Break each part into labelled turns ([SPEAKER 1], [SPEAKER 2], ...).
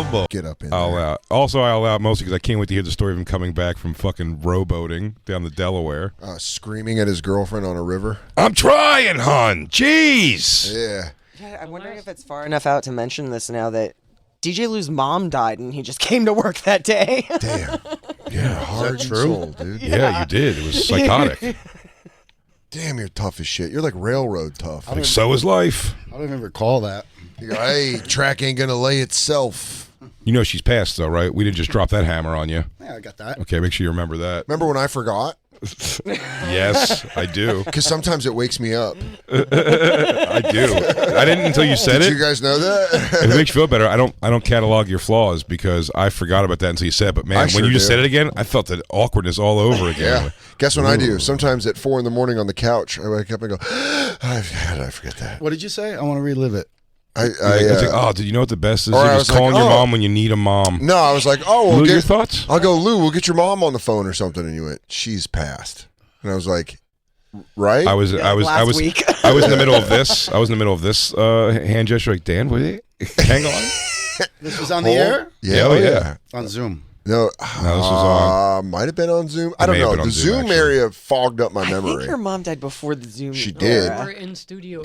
[SPEAKER 1] unbelievable.
[SPEAKER 2] Get up in
[SPEAKER 1] I'll
[SPEAKER 2] there.
[SPEAKER 1] allow. Also, I allow mostly because I can't wait to hear the story of him coming back from fucking rowboating down the Delaware.
[SPEAKER 2] Screaming at his girlfriend on a river.
[SPEAKER 1] I'm trying, hon. Jeez.
[SPEAKER 2] Yeah.
[SPEAKER 3] Yeah, I'm wondering if it's far enough out to mention this now that DJ Lou's mom died and he just came to work that day.
[SPEAKER 2] Damn.
[SPEAKER 1] Yeah,
[SPEAKER 2] Hard and
[SPEAKER 1] true?
[SPEAKER 2] soul, dude.
[SPEAKER 1] Yeah, you did. It was psychotic.
[SPEAKER 2] Damn, you're tough as shit. You're like railroad tough.
[SPEAKER 1] Like, so is life.
[SPEAKER 4] I don't even recall that.
[SPEAKER 2] You go, hey, track ain't gonna lay itself.
[SPEAKER 1] You know she's passed, though, right? We didn't just drop that hammer on you.
[SPEAKER 4] Yeah, I got that.
[SPEAKER 1] Okay, make sure you remember that.
[SPEAKER 2] Remember when I forgot?
[SPEAKER 1] Yes, I do.
[SPEAKER 2] Because sometimes it wakes me up.
[SPEAKER 1] I do. I didn't until you said
[SPEAKER 2] Did
[SPEAKER 1] it.
[SPEAKER 2] you guys know that?
[SPEAKER 1] If it makes you feel better, I don't catalog your flaws because I forgot about that until you said it. But man,
[SPEAKER 2] I
[SPEAKER 1] when
[SPEAKER 2] sure
[SPEAKER 1] you just
[SPEAKER 2] do.
[SPEAKER 1] said it again, I felt the awkwardness all over again.
[SPEAKER 2] Yeah. Guess what I do? Sometimes at 4 a.m. on the couch, I wake up and go, how did I forget that?
[SPEAKER 4] What did you say? I want to relive it.
[SPEAKER 1] It's like, oh, did you know what the best is?
[SPEAKER 2] Or
[SPEAKER 1] You're
[SPEAKER 2] I
[SPEAKER 1] just
[SPEAKER 2] was like,
[SPEAKER 1] calling your
[SPEAKER 2] oh.
[SPEAKER 1] mom when you need a mom.
[SPEAKER 2] No, I was like, oh, we'll
[SPEAKER 1] Lou,
[SPEAKER 2] get
[SPEAKER 1] your thoughts?
[SPEAKER 2] I'll go, Lou, we'll get your mom on the phone or something. And you went, she's passed. And I was like, right?
[SPEAKER 1] I was
[SPEAKER 3] last week.
[SPEAKER 1] I was in the middle of this. I was in the middle of this hand gesture. Like, Dan, wait, hang on.
[SPEAKER 4] This was on the air?
[SPEAKER 2] Yeah,
[SPEAKER 1] Oh, yeah.
[SPEAKER 4] On Zoom.
[SPEAKER 2] No,
[SPEAKER 1] No, this was
[SPEAKER 2] might have been on Zoom. I
[SPEAKER 1] It
[SPEAKER 2] don't
[SPEAKER 1] may have
[SPEAKER 2] know.
[SPEAKER 1] been on
[SPEAKER 2] The
[SPEAKER 1] Zoom,
[SPEAKER 2] Zoom
[SPEAKER 1] actually.
[SPEAKER 2] area fogged up my
[SPEAKER 3] I
[SPEAKER 2] memory.
[SPEAKER 3] think your mom died before the Zoom.
[SPEAKER 2] She did.
[SPEAKER 3] era.
[SPEAKER 5] We're in Studio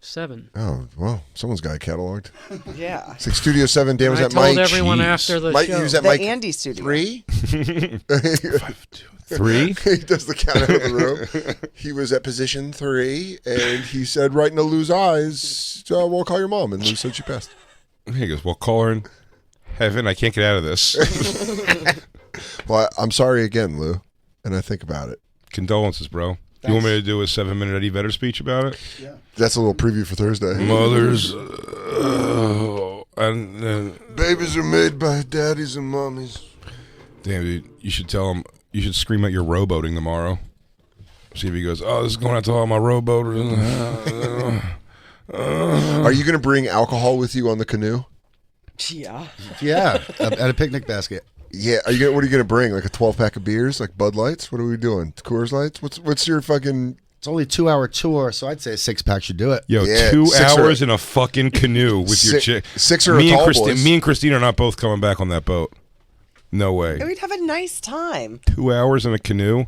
[SPEAKER 5] 7.
[SPEAKER 2] Oh, well, someone's got it cataloged.
[SPEAKER 3] Yeah.
[SPEAKER 2] It's like Studio 7, Dan was
[SPEAKER 5] I
[SPEAKER 2] at
[SPEAKER 5] told
[SPEAKER 2] Mike.
[SPEAKER 5] everyone
[SPEAKER 1] Jeez.
[SPEAKER 5] after the
[SPEAKER 2] Mike,
[SPEAKER 5] show.
[SPEAKER 2] he was at
[SPEAKER 3] The
[SPEAKER 2] Mike
[SPEAKER 3] Andy studio.
[SPEAKER 2] 3.
[SPEAKER 1] 3?
[SPEAKER 2] He does the count out of the room. He was at position 3, and he said, right into Lou's eyes, we'll call your mom. And Lou said she passed.
[SPEAKER 1] He goes, well, call her in heaven. I can't get out of this.
[SPEAKER 2] Well, I'm sorry again, Lou, and I think about it.
[SPEAKER 1] Condolences, bro. You want me to do a 7-minute Eddie Vedder speech about it?
[SPEAKER 4] Yeah.
[SPEAKER 2] That's a little preview for Thursday.
[SPEAKER 1] Mothers, and
[SPEAKER 2] Babies are made by daddies and mommies.
[SPEAKER 1] damn, dude, you should tell him. You should scream at your rowboating tomorrow. See if he goes, oh, this is going out to all my rowboaters.
[SPEAKER 2] Are you going to bring alcohol with you on the canoe?
[SPEAKER 3] Yeah.
[SPEAKER 4] Yeah, at a picnic basket.
[SPEAKER 2] Yeah. What are you going to bring? Like a 12-pack of beers, like Bud Lights? What are we doing? Coors Lights? What's your fucking?
[SPEAKER 4] It's only a 2-hour tour, so I'd say a 6-pack should do it.
[SPEAKER 1] Yo,
[SPEAKER 2] Yeah,
[SPEAKER 1] 2
[SPEAKER 2] 6
[SPEAKER 1] hours
[SPEAKER 2] or-
[SPEAKER 1] in a fucking canoe with your chick.
[SPEAKER 2] 6 or
[SPEAKER 1] me
[SPEAKER 2] a
[SPEAKER 1] and
[SPEAKER 2] tall
[SPEAKER 1] Christine.
[SPEAKER 2] boys.
[SPEAKER 1] Me and Christine are not both coming back on that boat. No way.
[SPEAKER 3] We'd have a nice time.
[SPEAKER 1] 2 hours in a canoe.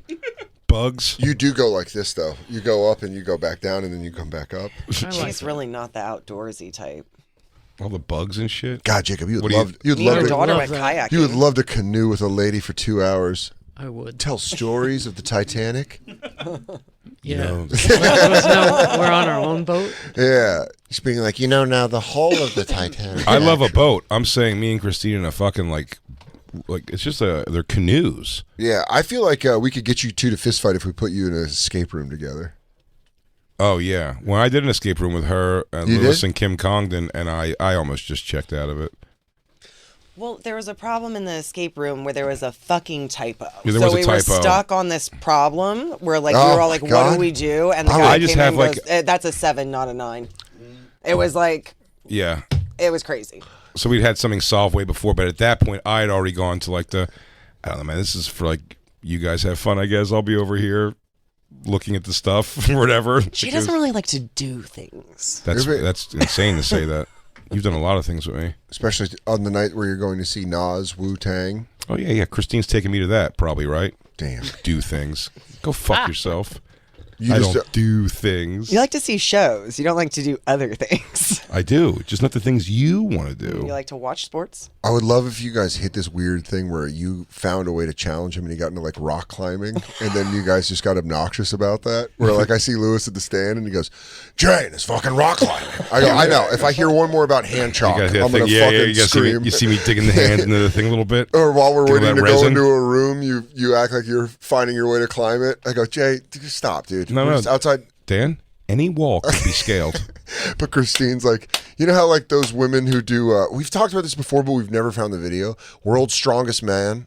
[SPEAKER 1] Bugs.
[SPEAKER 2] You do go like this though. You go up and you go back down and then you come back up.
[SPEAKER 5] I like
[SPEAKER 3] She's really not the outdoorsy type.
[SPEAKER 1] All the bugs and shit.
[SPEAKER 2] God, Jacob, you'd
[SPEAKER 1] What do you-
[SPEAKER 2] love you'd
[SPEAKER 3] Me and
[SPEAKER 2] love
[SPEAKER 3] her
[SPEAKER 2] to
[SPEAKER 3] daughter
[SPEAKER 5] love
[SPEAKER 3] went
[SPEAKER 5] that.
[SPEAKER 3] kayaking.
[SPEAKER 2] you would love to canoe with a lady for 2 hours.
[SPEAKER 5] I would.
[SPEAKER 2] Tell stories of the Titanic.
[SPEAKER 5] Yeah.
[SPEAKER 1] know.
[SPEAKER 5] We're on our own boat.
[SPEAKER 2] Yeah. Just being like, now the hull of the Titanic.
[SPEAKER 1] I love a boat. I'm saying me and Christine in a fucking like it's just they're canoes.
[SPEAKER 2] Yeah, I feel like we could get you two to fist fight if we put you in an escape room together.
[SPEAKER 1] Oh yeah. When I did an escape room with her and
[SPEAKER 2] You
[SPEAKER 1] Lewis
[SPEAKER 2] did?
[SPEAKER 1] and Kim Congdon, and I almost just checked out of it.
[SPEAKER 3] Well, there was a problem in the escape room where there was a fucking typo.
[SPEAKER 1] Yeah, there
[SPEAKER 3] so
[SPEAKER 1] was a
[SPEAKER 3] we were
[SPEAKER 1] typo.
[SPEAKER 3] stuck on this problem where like we
[SPEAKER 2] Oh,
[SPEAKER 3] were all like,
[SPEAKER 2] my
[SPEAKER 3] what
[SPEAKER 2] God.
[SPEAKER 3] do we do? And the
[SPEAKER 2] I
[SPEAKER 3] guy
[SPEAKER 1] just
[SPEAKER 3] came
[SPEAKER 1] have,
[SPEAKER 3] in and
[SPEAKER 1] like-
[SPEAKER 3] goes, that's a 7, not a 9. It was like,
[SPEAKER 1] Yeah.
[SPEAKER 3] it was crazy.
[SPEAKER 1] So we'd had something solved way before, but at that point I had already gone to like I don't know, man, this is for like you guys have fun, I guess. I'll be over here looking at the stuff or whatever.
[SPEAKER 3] She doesn't really like to do things.
[SPEAKER 1] That's insane to say that. You've done a lot of things with me.
[SPEAKER 2] Especially on the night where you're going to see Nas, Wu-Tang.
[SPEAKER 1] Oh yeah. Christine's taking me to that, probably, right?
[SPEAKER 2] Damn.
[SPEAKER 1] Do things. Go fuck yourself.
[SPEAKER 2] You
[SPEAKER 1] I
[SPEAKER 2] just
[SPEAKER 1] don't do things.
[SPEAKER 3] You like to see shows. You don't like to do other things.
[SPEAKER 1] I do. Just not the things you want to do.
[SPEAKER 3] You like to watch sports?
[SPEAKER 2] I would love if you guys hit this weird thing where you found a way to challenge him and he got into like rock climbing and then you guys just got obnoxious about that. Where like I see Lewis at the stand and he goes, Jane is fucking rock climbing. I go, I know. If I hear one more about hand chalk,
[SPEAKER 1] You
[SPEAKER 2] I'm
[SPEAKER 1] guys
[SPEAKER 2] going to
[SPEAKER 1] think,
[SPEAKER 2] fucking
[SPEAKER 1] you guys
[SPEAKER 2] scream.
[SPEAKER 1] you see me digging the hands into the thing a little bit.
[SPEAKER 2] Or while we're
[SPEAKER 1] Give
[SPEAKER 2] waiting
[SPEAKER 1] that
[SPEAKER 2] to go
[SPEAKER 1] resin.
[SPEAKER 2] into a room, you act like you're finding your way to climb it. I go, Jay, just stop, dude.
[SPEAKER 1] No,
[SPEAKER 2] We're
[SPEAKER 1] no.
[SPEAKER 2] just outside.
[SPEAKER 1] Dan, any wall could be scaled.
[SPEAKER 2] But Christine's like, you know how like those women who do, we've talked about this before, but we've never found the video. World's Strongest Man.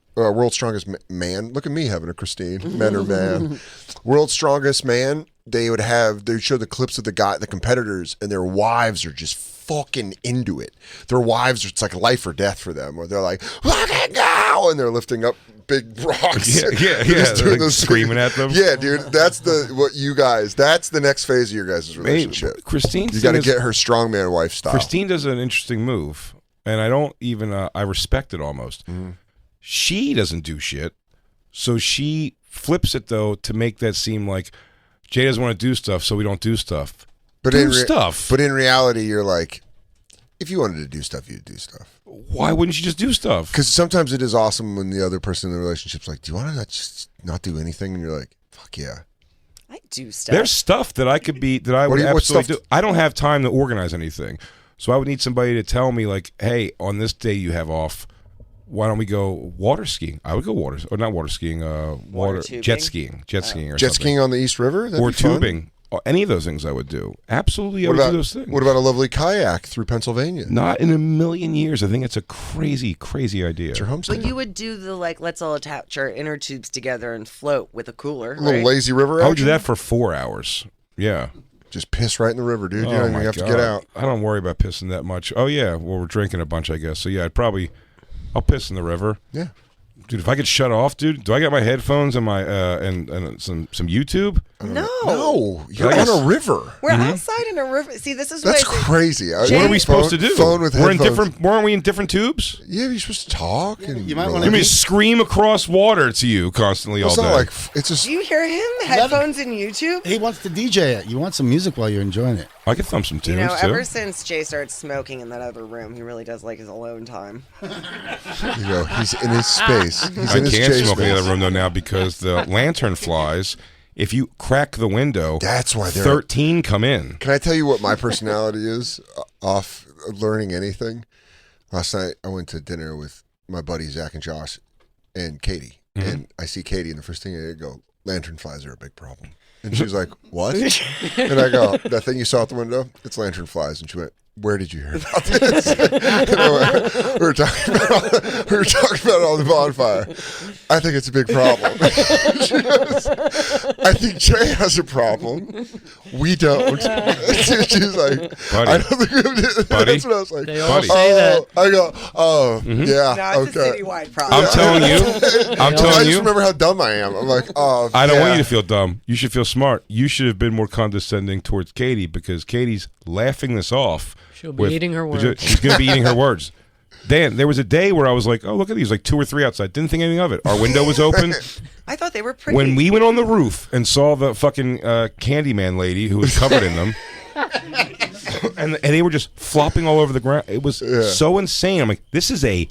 [SPEAKER 2] Man. Look at me having a Christine. Men or man. World's Strongest Man. They'd show the clips of the competitors, and their wives are just fucking into it. Their wives, it's like life or death for them, where they're like, fucking go! And they're lifting up big rocks.
[SPEAKER 1] Yeah.
[SPEAKER 2] Just
[SPEAKER 1] They're,
[SPEAKER 2] doing
[SPEAKER 1] like,
[SPEAKER 2] those
[SPEAKER 1] screaming at them.
[SPEAKER 2] Yeah, dude. That's that's the next phase of your guys' relationship.
[SPEAKER 1] Christine,
[SPEAKER 2] You got to get her strongman wife style.
[SPEAKER 1] Christine does an interesting move. and I don't even I respect it almost. She doesn't do shit, so she flips it though to make that seem like Jay doesn't want to do stuff, so we don't do stuff.
[SPEAKER 2] But
[SPEAKER 1] do stuff.
[SPEAKER 2] But in reality, you're like, if you wanted to do stuff, you'd do stuff.
[SPEAKER 1] Why wouldn't you just do stuff?
[SPEAKER 2] Because sometimes it is awesome when the other person in the relationship's like, do you want to just not do anything? And you're like, fuck yeah.
[SPEAKER 3] I do stuff.
[SPEAKER 1] There's stuff that I could be that I would
[SPEAKER 2] what
[SPEAKER 1] absolutely
[SPEAKER 2] stuff
[SPEAKER 1] do. I don't have time to organize anything, so I would need somebody to tell me like, hey, on this day you have off. Why don't we go water skiing? I would go not water skiing,
[SPEAKER 3] tubing?
[SPEAKER 1] jet skiing, or
[SPEAKER 2] Jet
[SPEAKER 1] something.
[SPEAKER 2] skiing on the East River? That'd
[SPEAKER 1] or
[SPEAKER 2] be fun.
[SPEAKER 1] tubing. Any of those things I would do. Absolutely, I would do those things.
[SPEAKER 2] What about a lovely kayak through Pennsylvania?
[SPEAKER 1] Not in a million years. I think it's a crazy, crazy idea.
[SPEAKER 2] It's your homestead.
[SPEAKER 3] But you would do the let's all attach our inner tubes together and float with a cooler.
[SPEAKER 2] A little
[SPEAKER 3] right?
[SPEAKER 2] lazy river
[SPEAKER 1] I would do
[SPEAKER 2] action?
[SPEAKER 1] that for 4 hours. Yeah.
[SPEAKER 2] Just piss right in the river, dude. You
[SPEAKER 1] Oh
[SPEAKER 2] don't even
[SPEAKER 1] my
[SPEAKER 2] have
[SPEAKER 1] God.
[SPEAKER 2] to get out.
[SPEAKER 1] I don't worry about pissing that much. Oh yeah, well we're drinking a bunch, I guess. So yeah, I'll piss in the river.
[SPEAKER 2] Yeah.
[SPEAKER 1] Dude, if I could shut off, dude, do I got my headphones and my and some YouTube?
[SPEAKER 2] No, you're
[SPEAKER 1] I guess-
[SPEAKER 2] on a river.
[SPEAKER 3] We're outside in a river. See, this is
[SPEAKER 2] That's
[SPEAKER 3] what I say.
[SPEAKER 2] crazy.
[SPEAKER 1] What are we supposed to do?
[SPEAKER 2] Phone with
[SPEAKER 1] we're in
[SPEAKER 2] headphones.
[SPEAKER 1] weren't we in different tubes?
[SPEAKER 2] Yeah, you're supposed to talk. And
[SPEAKER 4] you might wanna
[SPEAKER 1] You
[SPEAKER 2] relax.
[SPEAKER 1] mean scream across water to you constantly all
[SPEAKER 2] It's
[SPEAKER 1] day?
[SPEAKER 2] not like it's just.
[SPEAKER 3] Do you hear him? Headphones and YouTube?
[SPEAKER 4] He wants to DJ it. You want some music while you're enjoying it.
[SPEAKER 1] I could thumb some
[SPEAKER 3] You
[SPEAKER 1] tunes
[SPEAKER 3] know,
[SPEAKER 1] too.
[SPEAKER 3] ever since Jay started smoking in that other room, he really does like his alone time.
[SPEAKER 2] You know, he's in his space. He's
[SPEAKER 1] I
[SPEAKER 2] in his
[SPEAKER 1] can't
[SPEAKER 2] Jay
[SPEAKER 1] smoke in the
[SPEAKER 2] space.
[SPEAKER 1] other room though now because the lantern flies. If you crack the window,
[SPEAKER 2] That's why they're.
[SPEAKER 1] 13 come in.
[SPEAKER 2] Can I tell you what my personality is off learning anything? Last night I went to dinner with my buddies Zach and Josh and Katie, and I see Katie, and the first thing I go, lantern flies are a big problem. And she was like, "What?" And I go, "That thing you saw out the window, it's lantern flies." And she went, "Where did you hear about this?" And I went, we were talking about it on the bonfire. I think it's a big problem. She goes, I think Jay has a problem. We don't. She's like,
[SPEAKER 1] Buddy.
[SPEAKER 2] I don't think we do.
[SPEAKER 1] Buddy.
[SPEAKER 2] That's what I was like.
[SPEAKER 5] They all
[SPEAKER 1] Buddy.
[SPEAKER 5] say that.
[SPEAKER 2] I go, oh, yeah,
[SPEAKER 3] No, it's a
[SPEAKER 2] okay.
[SPEAKER 3] citywide problem.
[SPEAKER 1] I'm telling you. I'm
[SPEAKER 2] I
[SPEAKER 1] telling
[SPEAKER 2] just
[SPEAKER 1] you.
[SPEAKER 2] remember how dumb I am. I'm like, oh,
[SPEAKER 1] I don't
[SPEAKER 2] yeah.
[SPEAKER 1] want you to feel dumb. You should feel smart. You should have been more condescending towards Katie because Katie's laughing this off.
[SPEAKER 5] She'll be eating her words.
[SPEAKER 1] She's going to be eating her words. Dan, there was a day where I was like, oh, look at these, like 2 or 3 outside. Didn't think anything of it. Our window was open.
[SPEAKER 3] I thought they were pretty.
[SPEAKER 1] When we went on the roof and saw the fucking Candyman lady who was covered in them, and they were just flopping all over the ground. It was so insane. I'm like, this is a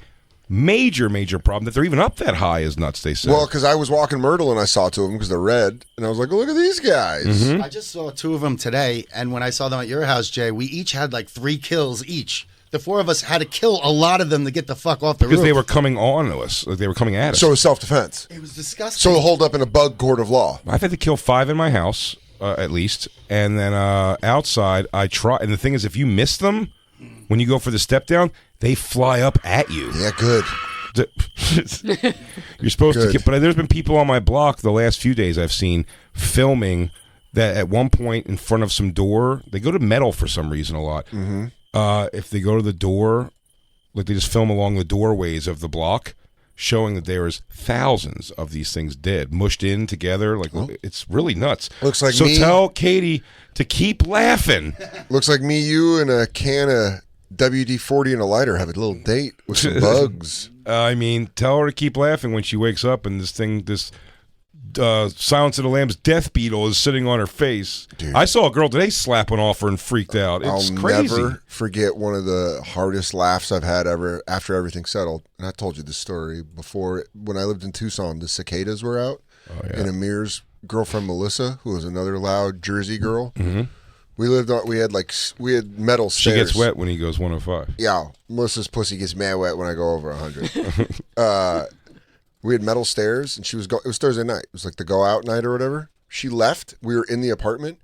[SPEAKER 1] major, major problem that they're even up that high is nuts, they said.
[SPEAKER 2] Well, because I was walking Myrtle and I saw 2 of them because they're red, and I was like, oh, look at these guys.
[SPEAKER 1] Mm-hmm.
[SPEAKER 4] I just saw 2 of them today, and when I saw them at your house, Jay, we each had like 3 kills each. The 4 of us had to kill a lot of them to get the fuck off the
[SPEAKER 1] because
[SPEAKER 4] roof.
[SPEAKER 1] they were coming on to us. Like, they were coming at us.
[SPEAKER 2] So it's self-defense.
[SPEAKER 4] It was disgusting.
[SPEAKER 2] So hold up in a bug court of law.
[SPEAKER 1] I've had to kill 5 in my house, at least. And then outside, I try. And the thing is, if you miss them, when you go for the step down, they fly up at you.
[SPEAKER 2] Yeah, good.
[SPEAKER 1] You're supposed to
[SPEAKER 2] Good.
[SPEAKER 1] get. But there's been people on my block the last few days I've seen filming that at one point in front of some door, they go to metal for some reason a lot.
[SPEAKER 2] Mm-hmm.
[SPEAKER 1] If they go to the door, like they just film along the doorways of the block, showing that there's thousands of these things dead, mushed in together. Like it's really nuts.
[SPEAKER 2] Looks like
[SPEAKER 1] so.
[SPEAKER 2] me-
[SPEAKER 1] Tell Katie to keep laughing.
[SPEAKER 2] Looks like me, you, and a can of WD-40 and a lighter have a little date with some bugs.
[SPEAKER 1] I mean, tell her to keep laughing when she wakes up and this Silence of the Lambs death beetle is sitting on her face.
[SPEAKER 2] Dude.
[SPEAKER 1] I saw a girl today slap one off her and freaked out. It's
[SPEAKER 2] I'll
[SPEAKER 1] crazy.
[SPEAKER 2] never forget one of the hardest laughs I've had ever after everything settled. And I told you this story before. When I lived in Tucson, the cicadas were out.
[SPEAKER 1] Oh, yeah.
[SPEAKER 2] And Amir's girlfriend Melissa, who was another loud Jersey girl,
[SPEAKER 1] Mm-hmm.
[SPEAKER 2] we had metal
[SPEAKER 1] She
[SPEAKER 2] stairs.
[SPEAKER 1] gets wet when he goes 105.
[SPEAKER 2] Yeah, Melissa's pussy gets mad wet when I go over 100. We had metal stairs, and it was Thursday night. It was like the go out night or whatever. She left. We were in the apartment.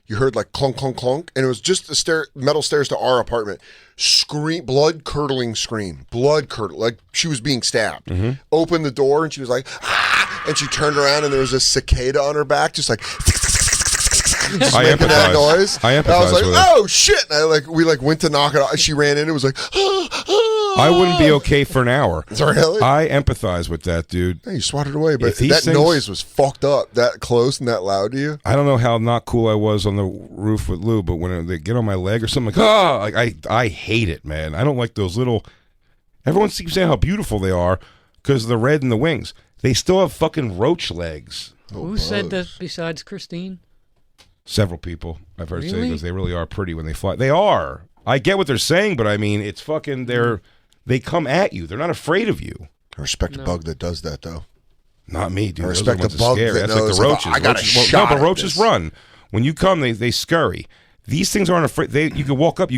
[SPEAKER 2] You heard like clunk, clunk, clunk, and it was just the metal stairs to our apartment. Scream, blood curdling scream, like she was being stabbed.
[SPEAKER 1] Mm-hmm.
[SPEAKER 2] Opened the door, and she was like, ah! And she turned around, and there was a cicada on her back, just like. Just
[SPEAKER 1] I
[SPEAKER 2] making that
[SPEAKER 1] empathize.
[SPEAKER 2] noise.
[SPEAKER 1] I
[SPEAKER 2] And I was
[SPEAKER 1] empathize
[SPEAKER 2] like,
[SPEAKER 1] with her.
[SPEAKER 2] "Oh shit!" And we went to knock it off. She ran in. It was like,
[SPEAKER 1] I wouldn't be okay for an hour.
[SPEAKER 2] Really?
[SPEAKER 1] I empathize with that, dude.
[SPEAKER 2] Hey, you swatted away, but
[SPEAKER 1] If these
[SPEAKER 2] that
[SPEAKER 1] things-
[SPEAKER 2] noise was fucked up, that close and that loud to you.
[SPEAKER 1] I don't know how not cool I was on the roof with Lou, but when they get on my leg or something, like I hate it, man. I don't like those little Everyone keeps saying how beautiful they are because of the red in the wings. They still have fucking roach legs.
[SPEAKER 5] Who said that besides Christine?
[SPEAKER 1] Several people I've heard say
[SPEAKER 5] Really?
[SPEAKER 1] because they really are pretty when they fly. They are. I get what they're saying, but I mean, it's fucking. They come at you. They're not afraid of you.
[SPEAKER 2] I respect a bug that does that, though.
[SPEAKER 1] Not me, dude.
[SPEAKER 2] I
[SPEAKER 1] Those
[SPEAKER 2] respect
[SPEAKER 1] are the ones
[SPEAKER 2] the bug
[SPEAKER 1] scary.
[SPEAKER 2] that
[SPEAKER 1] That's like
[SPEAKER 2] knows
[SPEAKER 1] the
[SPEAKER 2] if
[SPEAKER 1] roaches.
[SPEAKER 2] I got a
[SPEAKER 1] Roaches won't-
[SPEAKER 2] shot
[SPEAKER 1] No,
[SPEAKER 2] at
[SPEAKER 1] but roaches
[SPEAKER 2] this.
[SPEAKER 1] run. When you come, they scurry. These things aren't afraid. You could walk up.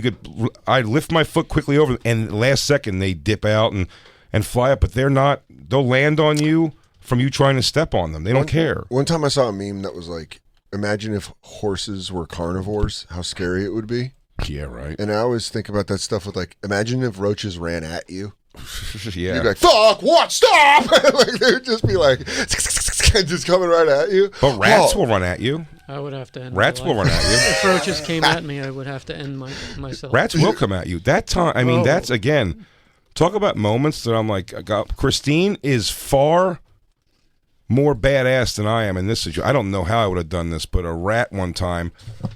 [SPEAKER 1] I lift my foot quickly over, and last second they dip out and fly up. But they're not. They'll land on you from you trying to step on them. They don't care.
[SPEAKER 2] One time I saw a meme that was like, imagine if horses were carnivores, how scary it would be.
[SPEAKER 1] Yeah, right.
[SPEAKER 2] And I always think about that stuff with like, imagine if roaches ran at you.
[SPEAKER 1] Yeah.
[SPEAKER 2] You'd be like, fuck, what? Stop! Like, they would just be like, just coming right at you.
[SPEAKER 1] But rats
[SPEAKER 2] Oh.
[SPEAKER 1] will run at you.
[SPEAKER 5] I would have to end
[SPEAKER 1] Rats
[SPEAKER 5] my
[SPEAKER 1] will
[SPEAKER 5] life.
[SPEAKER 1] run at you.
[SPEAKER 5] If roaches came at me, I would have to end myself.
[SPEAKER 1] Rats will come at you. That time, I mean,
[SPEAKER 5] Whoa.
[SPEAKER 1] that's again. Talk about moments that I'm like, Christine is far more badass than I am in this situation. I don't know how I would have done this, but a rat one time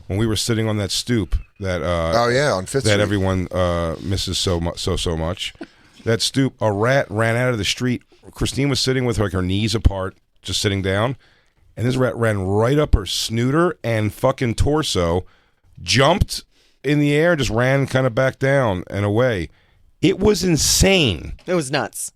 [SPEAKER 1] when we were sitting on that stoop that
[SPEAKER 2] Oh, yeah, on Fifth
[SPEAKER 1] that
[SPEAKER 2] Street.
[SPEAKER 1] everyone misses so much. That stoop, a rat ran out of the street. Christine was sitting with her knees apart, just sitting down, and this rat ran right up her snooter and fucking torso, jumped in the air, just ran kind of back down and away. It was insane.
[SPEAKER 3] It was nuts.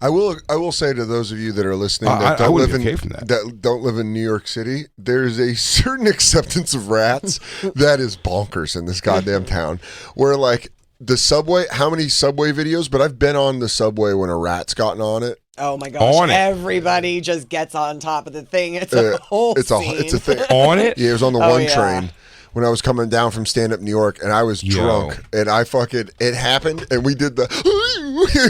[SPEAKER 2] I will say to those of you that are listening that
[SPEAKER 1] I
[SPEAKER 2] don't
[SPEAKER 1] wouldn't
[SPEAKER 2] live
[SPEAKER 1] be
[SPEAKER 2] in
[SPEAKER 1] okay from that.
[SPEAKER 2] don't live in New York City, there's a certain acceptance of rats that is bonkers in this goddamn town. Where like the subway, how many subway videos? But I've been on the subway when a rat's gotten on it.
[SPEAKER 3] Oh my gosh!
[SPEAKER 1] On it.
[SPEAKER 3] Everybody just gets on top of the thing. It's a whole
[SPEAKER 2] It's
[SPEAKER 3] scene.
[SPEAKER 2] it's a thing.
[SPEAKER 1] On it?
[SPEAKER 2] Yeah, it was on the
[SPEAKER 3] Oh,
[SPEAKER 2] one
[SPEAKER 3] yeah.
[SPEAKER 2] train when I was coming down from stand up New York, and I was drunk, and I fucking it happened, and we did the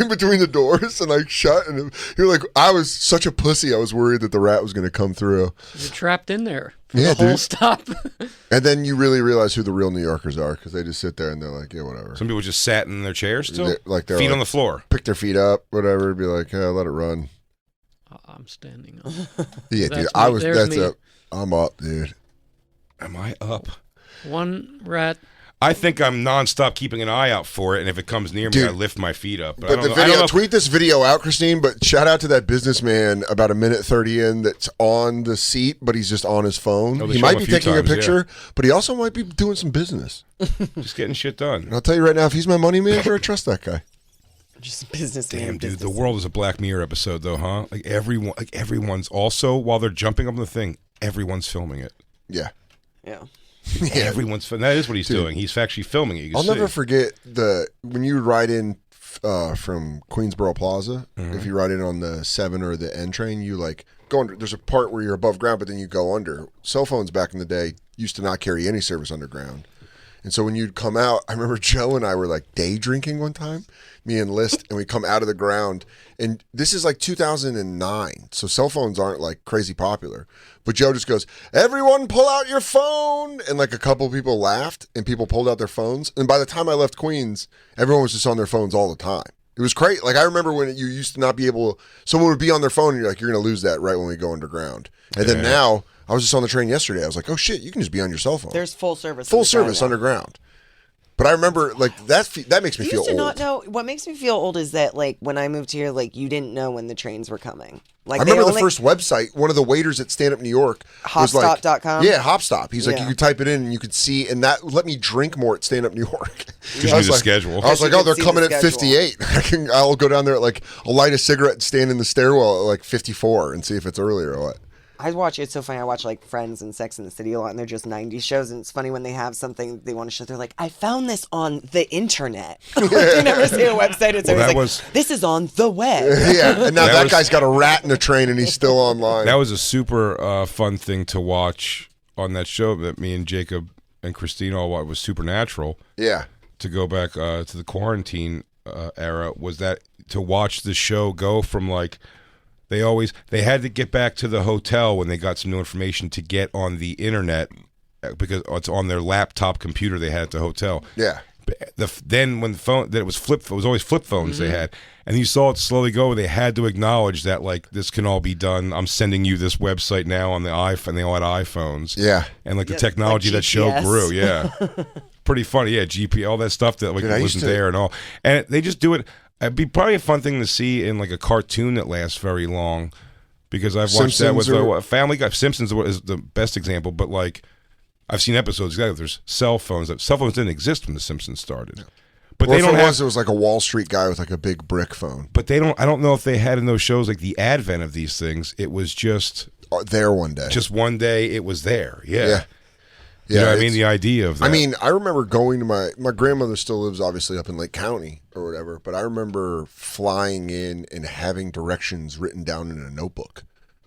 [SPEAKER 2] in between the doors, and I shut, and you're like, I was such a pussy. I was worried that the rat was going to come through,
[SPEAKER 5] You're trapped in there for
[SPEAKER 2] Yeah,
[SPEAKER 5] the whole
[SPEAKER 2] dude.
[SPEAKER 5] stop.
[SPEAKER 2] and then you really realize who the real New Yorkers are because they just sit there and they're like, yeah, whatever.
[SPEAKER 1] Some people just sat in their chairs still,
[SPEAKER 2] They're
[SPEAKER 1] feet
[SPEAKER 2] like,
[SPEAKER 1] on the floor.
[SPEAKER 2] pick their feet up, whatever, be like, yeah, let it run.
[SPEAKER 5] I'm standing up.
[SPEAKER 2] Yeah, dude,
[SPEAKER 5] That's
[SPEAKER 2] I
[SPEAKER 5] me.
[SPEAKER 2] was.
[SPEAKER 5] There's
[SPEAKER 2] That's
[SPEAKER 5] me.
[SPEAKER 2] up. I'm up, dude.
[SPEAKER 1] Am I up?
[SPEAKER 5] One rat.
[SPEAKER 1] I think I'm nonstop keeping an eye out for it, and if it comes near me,
[SPEAKER 2] Dude.
[SPEAKER 1] I lift my feet up. But I
[SPEAKER 2] But
[SPEAKER 1] don't
[SPEAKER 2] the
[SPEAKER 1] know- I don't
[SPEAKER 2] video,
[SPEAKER 1] know if-
[SPEAKER 2] tweet this video out, Christine. But shout out to that businessman about a minute 30 in that's on the seat, but he's just on his phone.
[SPEAKER 1] Oh, they
[SPEAKER 2] He
[SPEAKER 1] show
[SPEAKER 2] might
[SPEAKER 1] him a
[SPEAKER 2] be
[SPEAKER 1] few
[SPEAKER 2] taking
[SPEAKER 1] times,
[SPEAKER 2] a picture, but he also might be doing some business.
[SPEAKER 1] just getting shit done.
[SPEAKER 2] And I'll tell you right now, if he's my money manager, I trust that guy.
[SPEAKER 3] Just business.
[SPEAKER 1] Damn, dude, the world is a Black Mirror episode, though, huh? Like everyone's also while they're jumping up on the thing, everyone's filming it.
[SPEAKER 2] Yeah.
[SPEAKER 3] Yeah.
[SPEAKER 1] Everyone's that is what he's doing. He's actually filming it. You can
[SPEAKER 2] I'll
[SPEAKER 1] see.
[SPEAKER 2] never forget when you ride in from Queensboro Plaza. If you ride in on the 7 or the N train, you like go under. There's a part where you're above ground, but then you go under. Cell phones back in the day used to not carry any service underground. And so when you'd come out, I remember Joe and I were like day drinking one time, me and List, and we come out of the ground. And this is like 2009, so cell phones aren't like crazy popular. But Joe just goes, everyone pull out your phone. And like a couple people laughed and people pulled out their phones. And by the time I left Queens, everyone was just on their phones all the time. It was great. Like I remember when you used to not be able, someone would be on their phone and you're like, you're going to lose that right when we go underground. And then now, I was just on the train yesterday. I was like, oh shit, you can just be on your cell phone.
[SPEAKER 3] There's full service.
[SPEAKER 2] Full
[SPEAKER 3] underground
[SPEAKER 2] service
[SPEAKER 3] now.
[SPEAKER 2] underground. But I remember like that makes me
[SPEAKER 3] You
[SPEAKER 2] feel
[SPEAKER 3] used to
[SPEAKER 2] old.
[SPEAKER 3] not know. What makes me feel old is that like when I moved here, like you didn't know when the trains were coming. Like
[SPEAKER 2] I
[SPEAKER 3] they
[SPEAKER 2] remember the
[SPEAKER 3] only-
[SPEAKER 2] first website, one of the waiters at Stand Up New York was like,
[SPEAKER 3] Hopstop.com?
[SPEAKER 2] Yeah, Hopstop. He's like,
[SPEAKER 3] Yeah.
[SPEAKER 2] you could type it in and you could see, and that let me drink more at Stand Up New York.
[SPEAKER 1] Just
[SPEAKER 2] I was
[SPEAKER 1] use the
[SPEAKER 2] like-
[SPEAKER 1] schedule.
[SPEAKER 2] I was
[SPEAKER 3] You
[SPEAKER 2] like, oh,
[SPEAKER 3] could
[SPEAKER 2] they're
[SPEAKER 3] see the
[SPEAKER 2] coming at
[SPEAKER 3] schedule.
[SPEAKER 2] 58. I'll go down there at like, I'll light a cigarette and stand in the stairwell at like 54 and see if it's earlier or what.
[SPEAKER 3] I watch. It's so funny. I watch like Friends and Sex and the City a lot, and they're just '90s shows. And it's funny when they have something they want to show. They're like, "I found this on the internet." Like, they never see a website. It's
[SPEAKER 1] Well,
[SPEAKER 3] always
[SPEAKER 1] that
[SPEAKER 3] like,
[SPEAKER 1] was-
[SPEAKER 3] "This is on the web."
[SPEAKER 2] Yeah, and now
[SPEAKER 1] That
[SPEAKER 2] that
[SPEAKER 1] was-
[SPEAKER 2] guy's got a rat in a train and he's still online.
[SPEAKER 1] That was a super fun thing to watch on that show that me and Jacob and Christine all watched was Supernatural.
[SPEAKER 2] Yeah.
[SPEAKER 1] To go back to the quarantine era was that to watch the show go from like they had to get back to the hotel when they got some new information to get on the internet because it's on their laptop computer they had at the hotel.
[SPEAKER 2] Yeah.
[SPEAKER 1] Then when the phone that it was always flip phones they had, and you saw it slowly go. They had to acknowledge that like this can all be done. I'm sending you this website now on the iPhone. They all had iPhones.
[SPEAKER 2] Yeah.
[SPEAKER 1] And like the
[SPEAKER 3] Yeah,
[SPEAKER 1] technology
[SPEAKER 3] like
[SPEAKER 1] that show
[SPEAKER 3] GPS.
[SPEAKER 1] grew. Yeah. Pretty funny. Yeah. GP, all that stuff that like
[SPEAKER 2] Dude, I used
[SPEAKER 1] wasn't
[SPEAKER 2] to-
[SPEAKER 1] there and all. And they just do it. It'd be probably a fun thing to see in like a cartoon that lasts very long, because I've watched that with Family Guy. Simpsons is the best example, but like I've seen episodes. Exactly, there's cell phones. Cell phones didn't exist when The Simpsons started. No. But
[SPEAKER 2] well,
[SPEAKER 1] they don't
[SPEAKER 2] it was like a Wall Street guy with like a big brick phone.
[SPEAKER 1] But they don't. I don't know if they had in those shows like the advent of these things. It was just
[SPEAKER 2] there one day.
[SPEAKER 1] Just one day, it was there. Yeah.
[SPEAKER 2] Yeah.
[SPEAKER 1] You know what I mean? The idea of that.
[SPEAKER 2] I mean, I remember going to my grandmother still lives obviously up in Lake County or whatever, but I remember flying in and having directions written down in a notebook.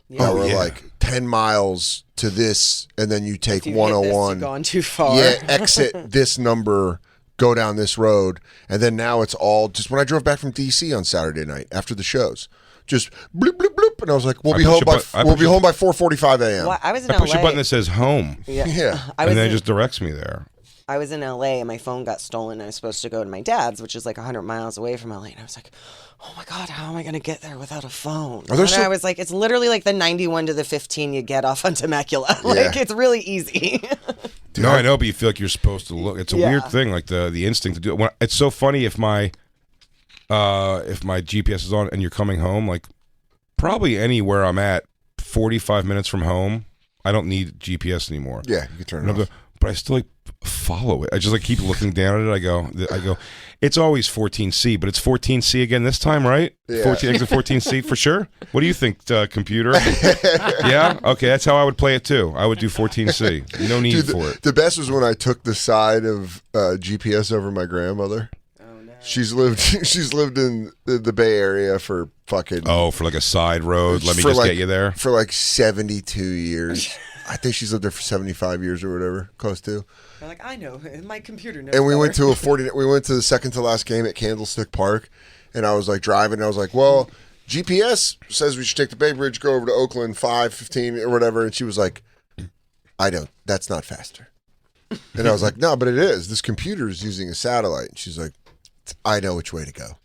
[SPEAKER 2] Yeah. We're like 10 miles to this, and then you take 101.
[SPEAKER 3] You've gone too far.
[SPEAKER 2] Yeah, exit this number, go down this road. And then now it's all just when I drove back from D.C. on Saturday night after the shows. Just bloop, bloop, bloop. And I was like, we'll be home by 4:45 a.m.
[SPEAKER 3] Well, I was in
[SPEAKER 1] LA.
[SPEAKER 3] push
[SPEAKER 1] a button that says home.
[SPEAKER 2] Yeah.
[SPEAKER 1] And then it just directs me there.
[SPEAKER 3] I was in LA and my phone got stolen. I was supposed to go to my dad's, which is like 100 miles away from LA. And I was like, oh my God, how am I going to get there without a phone? I was like, it's literally like the 91 to the 15 you get off on Temecula. Like, it's really easy.
[SPEAKER 1] Dude, no, I know, but you feel like you're supposed to look. It's a weird thing, like the instinct to do it. It's so funny if my GPS is on and you're coming home, like probably anywhere I'm at, 45 minutes from home, I don't need GPS anymore.
[SPEAKER 2] Yeah, you can turn it off.
[SPEAKER 1] But I still like follow it. I just like keep looking down at it. I go. It's always 14C, but it's 14C again this time, right?
[SPEAKER 2] Yeah.
[SPEAKER 1] 14C for sure. What do you think, computer? Yeah. Okay, that's how I would play it too. I would do 14C. No need for it.
[SPEAKER 2] The best was when I took the side of GPS over my grandmother. She's lived in the Bay Area for fucking
[SPEAKER 1] for like a side road. Let me just get you there
[SPEAKER 2] for like 72 years. I think she's lived there for 75 years or whatever, close to.
[SPEAKER 3] You're like, I know, my computer knows.
[SPEAKER 2] And we went to we went to the second to last game at Candlestick Park, and I was like driving, and I was like, well, GPS says we should take the Bay Bridge, go over to Oakland 5:15 or whatever, and she was like, I don't. That's not faster. And I was like, no, but it is. This computer is using a satellite. And she's like, I know which way to go.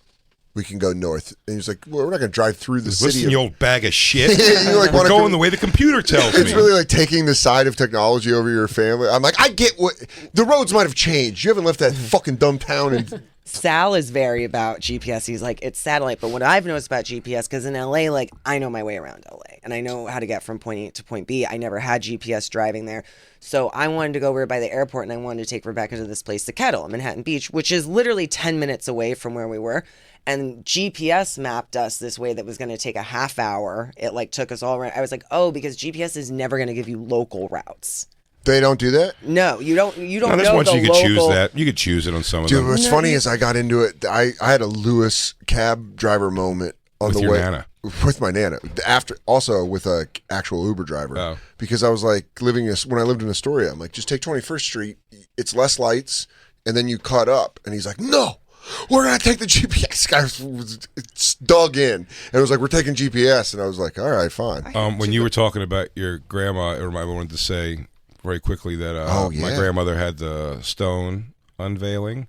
[SPEAKER 2] We can go north. And he's like, well, we're not going to drive through the city.
[SPEAKER 1] Listen, you old bag of shit.
[SPEAKER 2] You like
[SPEAKER 1] we're going the way the computer tells me.
[SPEAKER 2] It's really like taking the side of technology over your family. I'm like, I get what... The roads might have changed. You haven't left that fucking dumb town. And
[SPEAKER 3] Sal is very about GPS. He's like, it's satellite. But what I've noticed about GPS, because in LA, like, I know my way around LA. And I know how to get from point A to point B. I never had GPS driving there. So I wanted to go over by the airport, and I wanted to take Rebecca to this place, the Kettle, Manhattan Beach, which is literally 10 minutes away from where we were. And GPS mapped us this way that was going to take a half hour. It like took us all around. I was like, oh, because GPS is never going to give you local routes.
[SPEAKER 2] They don't do that?
[SPEAKER 3] No, you don't. You don't.
[SPEAKER 1] There's
[SPEAKER 3] know
[SPEAKER 1] once
[SPEAKER 3] the
[SPEAKER 1] you could
[SPEAKER 3] local...
[SPEAKER 1] choose that. You could choose it on some of them.
[SPEAKER 2] Dude, what's funny is I got into it. I had a Lewis cab driver moment on
[SPEAKER 1] with
[SPEAKER 2] the
[SPEAKER 1] your
[SPEAKER 2] way
[SPEAKER 1] Nana.
[SPEAKER 2] With my Nana. After also with a actual Uber driver because I was like when I lived in Astoria. I'm like, just take 21st Street. It's less lights, and then you cut up. And he's like, no. We're going to take the GPS. Guy was dug in. And it was like, we're taking GPS. And I was like, all right, fine.
[SPEAKER 1] When you were talking about your grandma, I wanted to say very quickly that my grandmother had the stone unveiling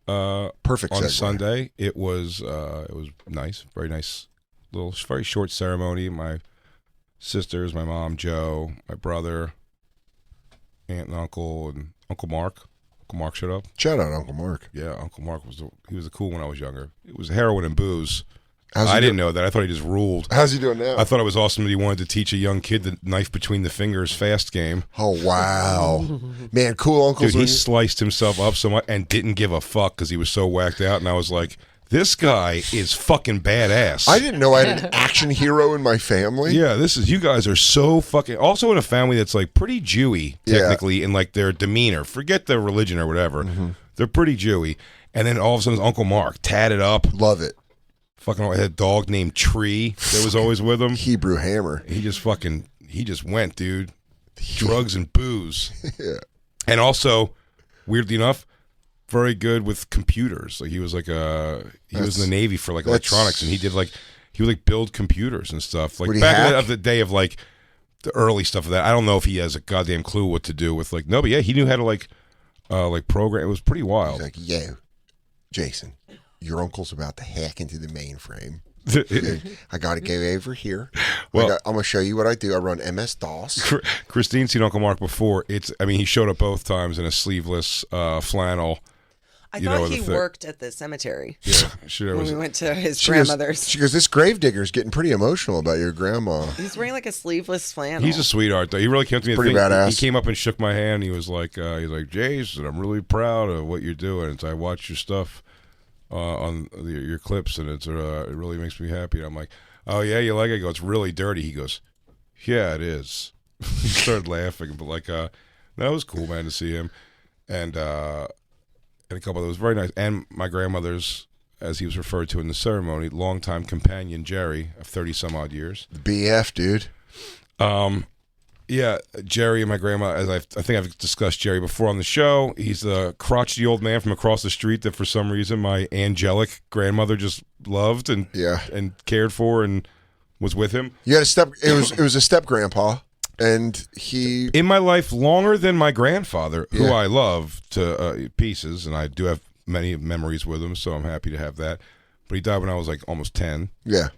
[SPEAKER 2] perfect
[SPEAKER 1] on
[SPEAKER 2] segue.
[SPEAKER 1] Sunday. It was nice, very nice, little, very short ceremony. My sisters, my mom, Joe, my brother, aunt and uncle Mark. Uncle Mark showed up.
[SPEAKER 2] Shout out Uncle Mark.
[SPEAKER 1] Yeah, Uncle Mark was the cool when I was younger. It was heroin and booze. I didn't know that. I thought he just ruled.
[SPEAKER 2] How's he doing now?
[SPEAKER 1] I thought it was awesome that he wanted to teach a young kid the knife between the fingers fast game.
[SPEAKER 2] Oh, wow. Man, cool uncles.
[SPEAKER 1] Dude, he sliced himself up so much and didn't give a fuck because he was so whacked out. And I was like, this guy is fucking badass.
[SPEAKER 2] I didn't know I had an action hero in my family.
[SPEAKER 1] Yeah, you guys are so fucking... Also in a family that's like pretty Jewy, technically, in like their demeanor. Forget their religion or whatever. Mm-hmm. They're pretty Jewy. And then all of a sudden, Uncle Mark, tatted up.
[SPEAKER 2] Love it.
[SPEAKER 1] Fucking had a dog named Tree that was always with him.
[SPEAKER 2] Hebrew Hammer.
[SPEAKER 1] He just went, dude. Drugs and booze.
[SPEAKER 2] Yeah.
[SPEAKER 1] And also, weirdly enough, very good with computers. Like he was like he was in the Navy for like electronics, and he would build computers and stuff. Like back in the day of like the early stuff of that. I don't know if he has a goddamn clue what to do with but yeah, he knew how to like program. It was pretty wild.
[SPEAKER 2] He's like, yo, Jason, your uncle's about to hack into the mainframe. I got to go over here. Well, I'm going to show you what I do. I run MS-DOS. Christine's
[SPEAKER 1] seen Uncle Mark before. He showed up both times in a sleeveless flannel.
[SPEAKER 3] I
[SPEAKER 1] you know,
[SPEAKER 3] thought
[SPEAKER 1] the
[SPEAKER 3] he
[SPEAKER 1] thing.
[SPEAKER 3] worked at the cemetery
[SPEAKER 1] Yeah, sure.
[SPEAKER 3] when
[SPEAKER 1] Was,
[SPEAKER 3] we went to his
[SPEAKER 2] She goes,
[SPEAKER 3] grandmother's.
[SPEAKER 2] this gravedigger's getting pretty emotional about your grandma.
[SPEAKER 3] He's wearing like a sleeveless flannel.
[SPEAKER 1] he's a sweetheart, though. He really came to me.
[SPEAKER 2] Pretty badass.
[SPEAKER 1] He came up and shook my hand. He was like, Jason, I'm really proud of what you're doing. And so I watched your stuff on your clips, and it really makes me happy. And I'm like, oh yeah, you like it? I go, it's really dirty. He goes, yeah, it is. He started laughing, but like, that was cool, man, to see him, and a couple of those very nice. And my grandmother's, as he was referred to in the ceremony, longtime companion Jerry of 30 some odd years.
[SPEAKER 2] BF, dude.
[SPEAKER 1] Yeah, Jerry and my grandma, as I think I've discussed Jerry before on the show, he's the crotchety old man from across the street that for some reason my angelic grandmother just loved and cared for and was with him.
[SPEAKER 2] You had a step. It was a step grandpa, and he
[SPEAKER 1] in my life longer than my grandfather, who
[SPEAKER 2] Yeah.
[SPEAKER 1] I love to pieces, and I do have many memories with him, so I'm happy to have that. But he died when I was like almost 10,
[SPEAKER 2] yeah.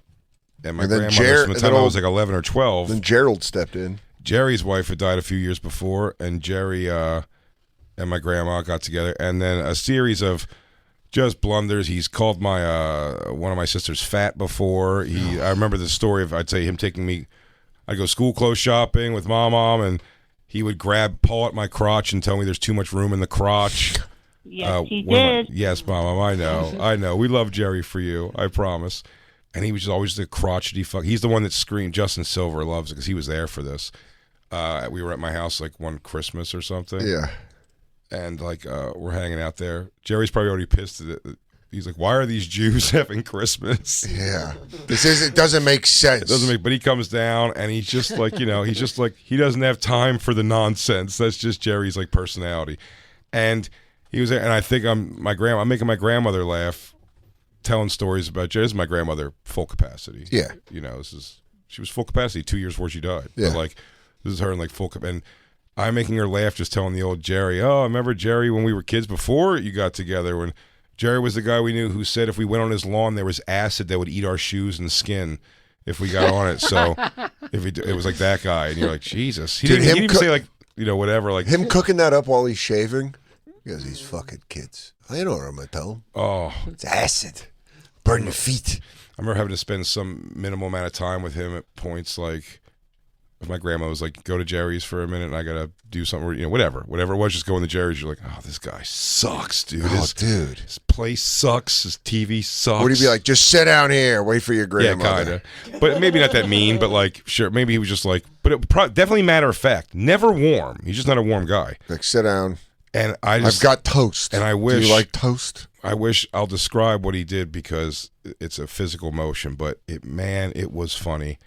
[SPEAKER 1] and my
[SPEAKER 2] And then
[SPEAKER 1] grandmother from the
[SPEAKER 2] and
[SPEAKER 1] time
[SPEAKER 2] then
[SPEAKER 1] I was like 11 or 12.
[SPEAKER 2] Then Gerald stepped in.
[SPEAKER 1] Jerry's wife had died a few years before, and Jerry and my grandma got together, and then a series of just blunders. He's called my one of my sisters fat before. I remember the story of, I'd say, him taking me. I'd go school clothes shopping with mom, and he would pull at my crotch and tell me there's too much room in the crotch.
[SPEAKER 6] Yes, he did.
[SPEAKER 1] Yes, Mom, I know. We love Jerry for you, I promise. And he was just always the crotchety fuck. He's the one that screamed. Justin Silver loves it because he was there for this. We were at my house like one Christmas or something.
[SPEAKER 2] Yeah.
[SPEAKER 1] And like we're hanging out there. Jerry's probably already pissed at it. He's like, why are these Jews having Christmas?
[SPEAKER 2] Yeah. It doesn't make sense.
[SPEAKER 1] It doesn't make, but he comes down and he's just like, he's just like, he doesn't have time for the nonsense. That's just Jerry's like personality. And he was there, and I think I'm making my grandmother laugh, telling stories about Jerry. This is my grandmother, full capacity.
[SPEAKER 2] Yeah.
[SPEAKER 1] She was full capacity 2 years before she died.
[SPEAKER 2] Yeah.
[SPEAKER 1] But like, this is her in like full capacity. And I'm making her laugh just telling the old Jerry, oh, I remember Jerry when we were kids before you got together, when Jerry was the guy we knew who said if we went on his lawn, there was acid that would eat our shoes and skin if we got on it. So it was like that guy. And you're like, Jesus. He didn't even say like, whatever. Like
[SPEAKER 2] him cooking that up while he's shaving. Because these fucking kids. I know what I'm going to tell them.
[SPEAKER 1] Oh.
[SPEAKER 2] It's acid. Burn your feet.
[SPEAKER 1] I remember having to spend some minimal amount of time with him at points like, if my grandma was like, go to Jerry's for a minute and I got to do something, whatever it was, just going to Jerry's. You're like, oh, this guy sucks, dude.
[SPEAKER 2] Dude.
[SPEAKER 1] His place sucks. His TV sucks.
[SPEAKER 2] Would he be like, just sit down here, wait for your grandmother?
[SPEAKER 1] Yeah, kind of. But maybe not that mean, but like, sure, maybe he was just like, but it definitely matter of fact. Never warm. He's just not a warm guy.
[SPEAKER 2] Like, sit down.
[SPEAKER 1] And
[SPEAKER 2] I've got toast.
[SPEAKER 1] And I wish.
[SPEAKER 2] Do you like toast?
[SPEAKER 1] I wish I'll describe what he did because it's a physical motion, but it was funny.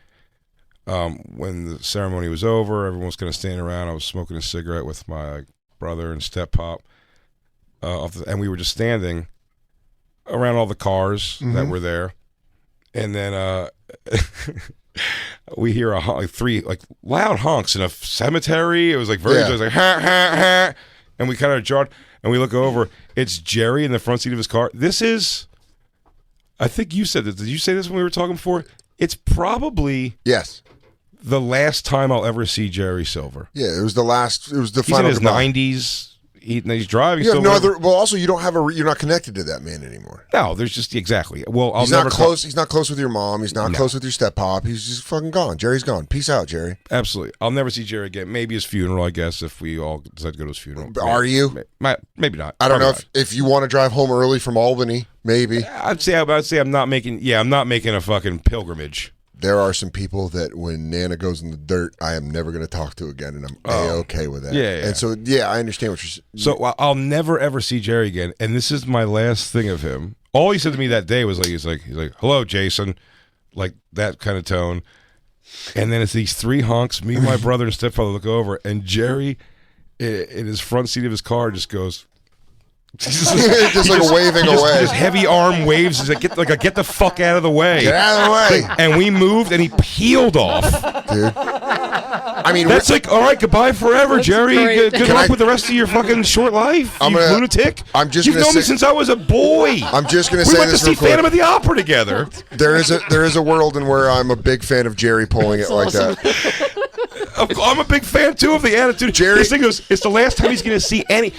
[SPEAKER 1] When the ceremony was over, everyone was going to stand around. I was smoking a cigarette with my brother and step pop, and we were just standing around all the cars that were there, and then we hear three loud honks in a cemetery. It was like very just like ha ha ha, and we kind of jarred, and we look over. It's Jerry in the front seat of his car. This is, I think you said this. Did you say this when we were talking before? It's probably the last time I'll ever see Jerry Silver.
[SPEAKER 2] Yeah, it was the last. It was the
[SPEAKER 1] He's
[SPEAKER 2] final.
[SPEAKER 1] in his 90s. He's driving.
[SPEAKER 2] You have no other. Well, also you don't have you're not connected to that man anymore.
[SPEAKER 1] No, there's just exactly. Well,
[SPEAKER 2] He's not close. He's not close with your mom. He's not close with your step pop. He's just fucking gone. Jerry's gone. Peace out, Jerry.
[SPEAKER 1] Absolutely. I'll never see Jerry again. Maybe his funeral, I guess, if we all decide to go to his funeral.
[SPEAKER 2] Are you?
[SPEAKER 1] Maybe not.
[SPEAKER 2] I don't know if you want to drive home early from Albany. Maybe.
[SPEAKER 1] I'd say I'm not making. Yeah, I'm not making a fucking pilgrimage.
[SPEAKER 2] There are some people that when Nana goes in the dirt, I am never going to talk to again, and I'm A-okay with that.
[SPEAKER 1] Yeah.
[SPEAKER 2] And so, I understand what you're saying.
[SPEAKER 1] So I'll never ever see Jerry again, and this is my last thing of him. All he said to me that day was he's like, "Hello, Jason," like that kind of tone. And then it's these three honks. Me and my brother and stepfather look over, and Jerry, in his front seat of his car, just goes.
[SPEAKER 2] just waving away.
[SPEAKER 1] His heavy arm waves. He's like, get the fuck out of the way.
[SPEAKER 2] Get out of the way.
[SPEAKER 1] And we moved, and he peeled off.
[SPEAKER 2] Dude. I mean,
[SPEAKER 1] that's like, all right, goodbye forever,
[SPEAKER 3] That's
[SPEAKER 1] Jerry.
[SPEAKER 3] great.
[SPEAKER 1] Good luck with the rest of your fucking short life. You lunatic. You've known me since I was a boy.
[SPEAKER 2] I'm just going to say
[SPEAKER 1] we went
[SPEAKER 2] this
[SPEAKER 1] to see
[SPEAKER 2] real quick.
[SPEAKER 1] Phantom of the Opera together.
[SPEAKER 2] There is a world in where I'm a big fan of Jerry pulling it like that.
[SPEAKER 1] I'm a big fan too of the attitude.
[SPEAKER 2] Jerry,
[SPEAKER 1] this thing goes. It's the last time he's going to see any.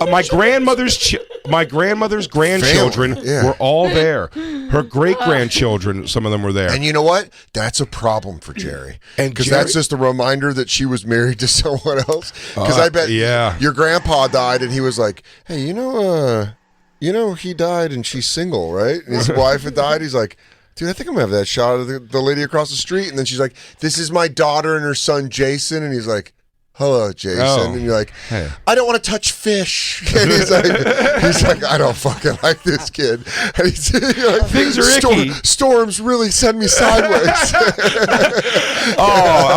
[SPEAKER 1] My grandmother's my grandmother's grandchildren
[SPEAKER 2] Family, yeah.
[SPEAKER 1] were all there. Her great-grandchildren, some of them were there.
[SPEAKER 2] And you know what? That's a problem for Jerry.
[SPEAKER 1] And
[SPEAKER 2] because
[SPEAKER 1] Jerry-
[SPEAKER 2] that's just a reminder that she was married to someone else. Because I bet your grandpa died and he was like, hey, you know, he died and she's single, right? And his wife had died. He's like, dude, I think I'm going to have that shot of the lady across the street. And then she's like, this is my daughter and her son, Jason. And he's like, hello, Jason.
[SPEAKER 1] Oh.
[SPEAKER 2] And you're like,
[SPEAKER 1] Hey.
[SPEAKER 2] I don't want to touch fish. And he's like, I don't fucking like this kid. And he's like,
[SPEAKER 1] Things are icky.
[SPEAKER 2] Storms really send me sideways.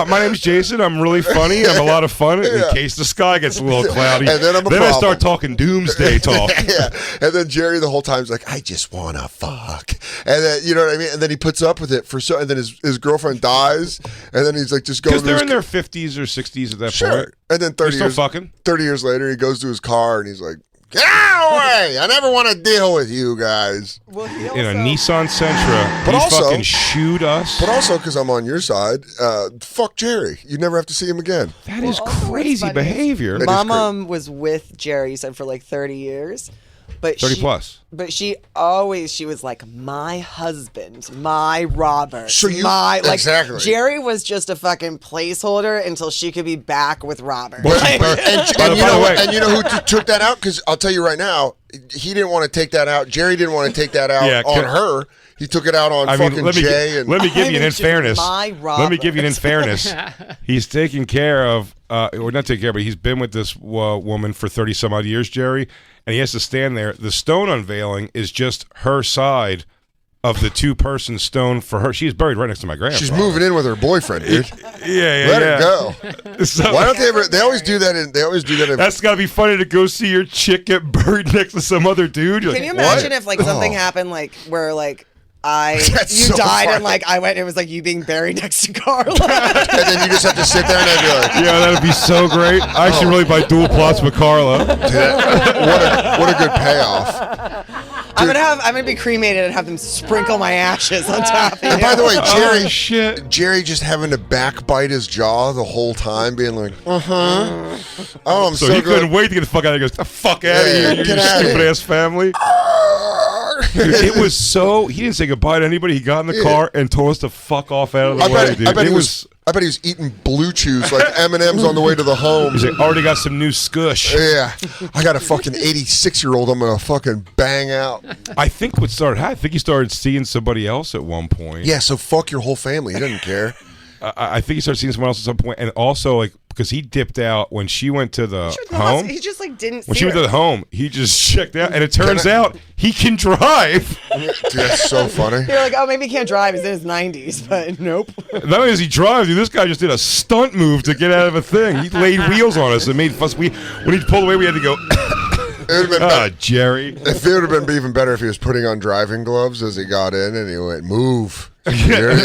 [SPEAKER 1] my name's Jason. I'm really funny. I'm a lot of fun in case the sky gets a little cloudy.
[SPEAKER 2] And then I'm a
[SPEAKER 1] I
[SPEAKER 2] problem.
[SPEAKER 1] start talking doomsday talk.
[SPEAKER 2] Yeah. And then Jerry the whole time's like, I just want to fuck. And then, you know what I mean? And then he puts up with it and then his girlfriend dies. And then he's like, just going
[SPEAKER 1] Because they're in their 50s or 60s at that point.
[SPEAKER 2] And then 30
[SPEAKER 1] still fucking.
[SPEAKER 2] 30 years later, he goes to his car and he's like, get out of the way. I never want to deal with you guys.
[SPEAKER 3] Well, he
[SPEAKER 1] In a Nissan Sentra,
[SPEAKER 2] But
[SPEAKER 1] he
[SPEAKER 2] also-
[SPEAKER 1] fucking shoot us.
[SPEAKER 2] But also, because I'm on your side, fuck Jerry. You never have to see him again.
[SPEAKER 1] That is
[SPEAKER 3] also what's
[SPEAKER 1] crazy
[SPEAKER 3] funny is
[SPEAKER 1] behavior.
[SPEAKER 2] That
[SPEAKER 3] My
[SPEAKER 2] is great.
[SPEAKER 3] mom was with Jerry, you said, for like 30 years. But
[SPEAKER 1] 30
[SPEAKER 3] she,
[SPEAKER 1] plus.
[SPEAKER 3] But she was like, my husband, my Robert,
[SPEAKER 2] So you-
[SPEAKER 3] my like.
[SPEAKER 2] exactly.
[SPEAKER 3] Jerry was just a fucking placeholder until she could be back with Robert.
[SPEAKER 2] But,
[SPEAKER 3] Like-
[SPEAKER 2] and
[SPEAKER 1] by the way-
[SPEAKER 2] you know who took that out? Because I'll tell you right now, he didn't want to take that out. Jerry didn't want to take that out
[SPEAKER 1] Yeah,
[SPEAKER 2] on her. He took it out on fucking
[SPEAKER 1] let me,
[SPEAKER 2] Jay. And
[SPEAKER 1] let me give you an in
[SPEAKER 3] she's
[SPEAKER 1] fairness.
[SPEAKER 3] my
[SPEAKER 1] Let me give you an in
[SPEAKER 3] Robert.
[SPEAKER 1] fairness. He's taking care of, or not taking care, but he's been with this woman for 30 some odd years, Jerry, and he has to stand there. The stone unveiling is just her side of the two-person stone for her. She's buried right next to my grandfather.
[SPEAKER 2] she's moving in with her boyfriend, dude.
[SPEAKER 1] Yeah,
[SPEAKER 2] Let
[SPEAKER 1] yeah.
[SPEAKER 2] her go.
[SPEAKER 1] So-
[SPEAKER 2] Why don't they ever? They always do that. They always do that.
[SPEAKER 1] That's got to be funny to go see your chick get buried next to some other dude. You're
[SPEAKER 3] Can
[SPEAKER 1] like,
[SPEAKER 3] you imagine
[SPEAKER 1] what?
[SPEAKER 3] if like something
[SPEAKER 2] Oh.
[SPEAKER 3] happened like where like
[SPEAKER 2] That's
[SPEAKER 3] you
[SPEAKER 2] so
[SPEAKER 3] died
[SPEAKER 2] funny.
[SPEAKER 3] and like I went, it was like you being buried next to Carla.
[SPEAKER 2] and then you just have to sit there and be like,
[SPEAKER 1] Yeah, that'd be so great. I should really buy dual plots with Carla.
[SPEAKER 2] what a good payoff.
[SPEAKER 3] I'm gonna be cremated and have them sprinkle my ashes on top of you.
[SPEAKER 2] And by the way,
[SPEAKER 1] Oh, shit.
[SPEAKER 2] Jerry just having to backbite his jaw the whole time, being like, oh, I'm
[SPEAKER 1] So
[SPEAKER 2] so,
[SPEAKER 1] he
[SPEAKER 2] good.
[SPEAKER 1] couldn't wait to get the fuck out of here. He goes, the fuck out of
[SPEAKER 2] Yeah,
[SPEAKER 1] here, you
[SPEAKER 2] get outta
[SPEAKER 1] stupid
[SPEAKER 2] here.
[SPEAKER 1] ass family. Dude, it was so. He didn't say goodbye to anybody. He got in the car and told us to fuck off out of the way, dude.
[SPEAKER 2] I bet
[SPEAKER 1] it
[SPEAKER 2] he was. I bet he was eating Blue Chews like M&M's on the way to the home.
[SPEAKER 1] He's like, already got some new skush.
[SPEAKER 2] Yeah, I got a fucking 86-year-old. I'm gonna fucking bang out.
[SPEAKER 1] I think what started. I think he started seeing somebody else at one point.
[SPEAKER 2] Yeah, so fuck your whole family. He doesn't care.
[SPEAKER 1] I think he started seeing someone else at some point, and also like because he dipped out when she went to the
[SPEAKER 3] She was
[SPEAKER 1] home.
[SPEAKER 3] He just like didn't.
[SPEAKER 1] When
[SPEAKER 3] see
[SPEAKER 1] she went
[SPEAKER 3] her.
[SPEAKER 1] to the home, he just checked out, and it turns out he can drive.
[SPEAKER 2] Dude, that's so funny.
[SPEAKER 3] You're like, oh, maybe he can't drive. He's in his 90s, but nope.
[SPEAKER 1] Not only does he drive, dude, this guy just did a stunt move to get out of a thing. He laid wheels on us and made fuss. When he pulled away, we had to go.
[SPEAKER 2] It would have been better.
[SPEAKER 1] Jerry.
[SPEAKER 2] If it would have been even better if he was putting on driving gloves as he got in and he went, move. You're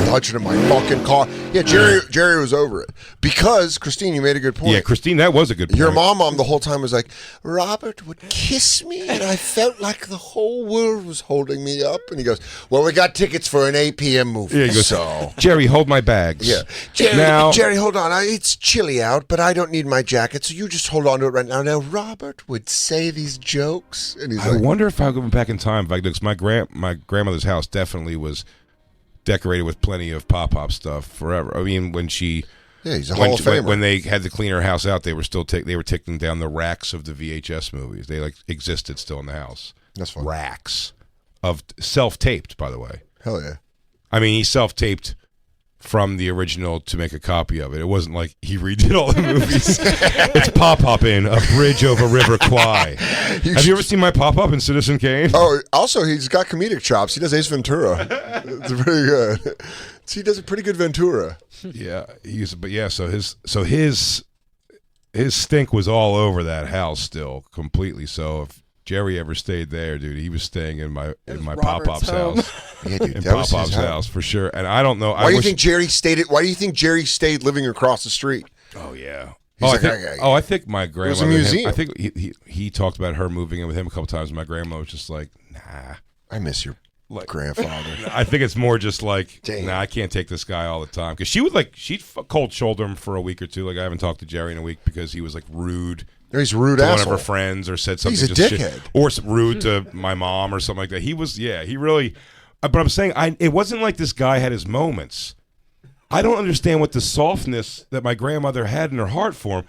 [SPEAKER 2] touching my fucking car. Yeah, Jerry was over it. Because, Christine, you made a good point.
[SPEAKER 1] Yeah, Christine, that was a good point.
[SPEAKER 2] Your mom the whole time was like, Robert would kiss me, and I felt like the whole world was holding me up. And he goes, well, we got tickets for an 8 p.m. movie.
[SPEAKER 1] Yeah, he goes,
[SPEAKER 2] so.
[SPEAKER 1] Jerry, hold my bags.
[SPEAKER 2] Yeah. Jerry, hold on. It's chilly out, but I don't need my jacket, so you just hold on to it right now. Now, Robert would say these jokes. And he's
[SPEAKER 1] I
[SPEAKER 2] like,
[SPEAKER 1] wonder if I go back in time. Because my grandmother's house definitely was decorated with plenty of pop stuff forever. I mean, when she...
[SPEAKER 2] yeah, he's a Hall of Famer.
[SPEAKER 1] When they had to clean her house out, they were still they were taking down the racks of the VHS movies. They like existed still in the house.
[SPEAKER 2] That's fun.
[SPEAKER 1] Racks of self-taped, by the way.
[SPEAKER 2] Hell yeah.
[SPEAKER 1] I mean, he self-taped from the original to make a copy of it. It wasn't like he redid all the movies. It's Pop in A Bridge Over River Kwai. Have you ever seen my Pop in Citizen Kane?
[SPEAKER 2] Oh, also, he's got comedic chops. He does Ace Ventura. It's pretty good. He does a pretty good Ventura.
[SPEAKER 1] Yeah, so his stink was all over that house still completely. So if Jerry ever stayed there, dude, he was staying in my
[SPEAKER 3] Robert's
[SPEAKER 1] Pop-Pop's
[SPEAKER 3] home.
[SPEAKER 1] house.
[SPEAKER 2] Yeah, dude,
[SPEAKER 1] In
[SPEAKER 2] that was his
[SPEAKER 1] Pop-Pop's house for sure. And I don't know.
[SPEAKER 2] Why do you think Jerry stayed living across the street?
[SPEAKER 1] Oh yeah.
[SPEAKER 2] He's
[SPEAKER 1] I think my grandmother.
[SPEAKER 2] was a museum.
[SPEAKER 1] I think he talked about her moving in with him a couple times. My grandma was just like, nah.
[SPEAKER 2] I miss your grandfather.
[SPEAKER 1] I think it's more just like,
[SPEAKER 2] Damn.
[SPEAKER 1] nah, I can't take this guy all the time because she'd cold shoulder him for a week or two. Like I haven't talked to Jerry in a week because he was like rude
[SPEAKER 2] He's a rude
[SPEAKER 1] to
[SPEAKER 2] asshole.
[SPEAKER 1] one of her friends, or said something
[SPEAKER 2] He's a
[SPEAKER 1] just
[SPEAKER 2] dickhead.
[SPEAKER 1] or rude to my mom or something like that. He was, he really. But I'm saying, it wasn't like this guy had his moments. I don't understand what the softness that my grandmother had in her heart for him.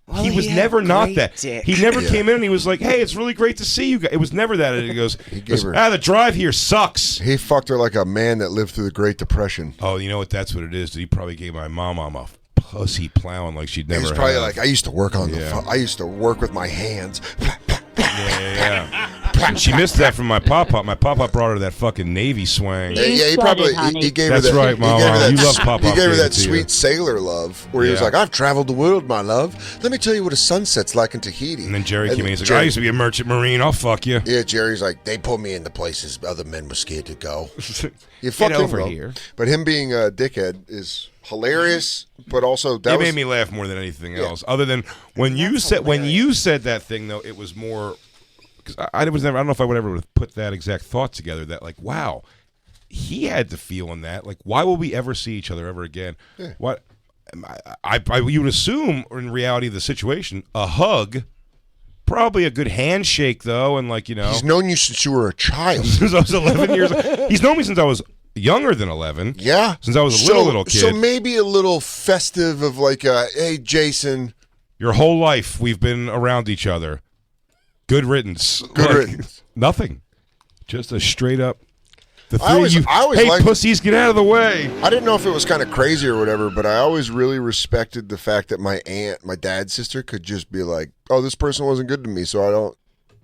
[SPEAKER 3] Well,
[SPEAKER 1] he was
[SPEAKER 3] he had
[SPEAKER 1] never not
[SPEAKER 3] great
[SPEAKER 1] that.
[SPEAKER 3] dick.
[SPEAKER 1] He never came in and he was like, "Hey, it's really great to see you guys." It was never that. And he goes, "The drive here sucks."
[SPEAKER 2] He fucked her like a man that lived through the Great Depression.
[SPEAKER 1] Oh, you know what? That's what it is. He probably gave my mom a pussy plowing like she'd never.
[SPEAKER 2] He's probably
[SPEAKER 1] had.
[SPEAKER 2] like, I used to work on I used to work with my hands.
[SPEAKER 1] Yeah. She missed that from my pop-up. My pop-up brought her that fucking Navy swang.
[SPEAKER 2] Yeah, he
[SPEAKER 6] said
[SPEAKER 2] probably
[SPEAKER 6] it, honey.
[SPEAKER 2] he gave
[SPEAKER 1] That's
[SPEAKER 2] her that.
[SPEAKER 1] right, Mama.
[SPEAKER 2] He gave her that,
[SPEAKER 1] You love Pop-Up,
[SPEAKER 2] He gave her
[SPEAKER 1] gave it
[SPEAKER 2] that
[SPEAKER 1] to you.
[SPEAKER 2] sweet sailor love, where he was
[SPEAKER 1] Yeah.
[SPEAKER 2] like, "I've traveled the world, my love. Let me tell you what a sunset's like in Tahiti."
[SPEAKER 1] And then Jerry came in. He's like,
[SPEAKER 2] Jerry-
[SPEAKER 1] "I used to be a merchant marine. I'll fuck you."
[SPEAKER 2] Yeah, Jerry's like, they put me into places other men were scared to go. You
[SPEAKER 1] Get
[SPEAKER 2] fuck him,
[SPEAKER 1] over
[SPEAKER 2] bro.
[SPEAKER 1] here.
[SPEAKER 2] But him being a dickhead is hilarious, but also that
[SPEAKER 1] It
[SPEAKER 2] was
[SPEAKER 1] made me laugh more than anything else. Other than when you said that thing, though, it was more because I was never. I don't know if I would ever have put that exact thought together. That like, wow, he had the feeling that. Like, why will we ever see each other ever again?
[SPEAKER 2] Yeah.
[SPEAKER 1] What? You would assume in reality of the situation, a hug. Probably a good handshake, though, and like,
[SPEAKER 2] He's known you since you were a child.
[SPEAKER 1] since I was 11 years old. He's known me since I was younger than 11.
[SPEAKER 2] Yeah.
[SPEAKER 1] Since I was a little kid.
[SPEAKER 2] So maybe a little festive of like, hey, Jason.
[SPEAKER 1] Your whole life, we've been around each other. Good riddance.
[SPEAKER 2] Good riddance.
[SPEAKER 1] Nothing. Just a straight up. The
[SPEAKER 2] I always
[SPEAKER 1] hey,
[SPEAKER 2] liked-
[SPEAKER 1] pussies, get out of the way.
[SPEAKER 2] I didn't know if it was kind of crazy or whatever, but I always really respected the fact that my aunt, my dad's sister, could just be like, "Oh, this person wasn't good to me, so I don't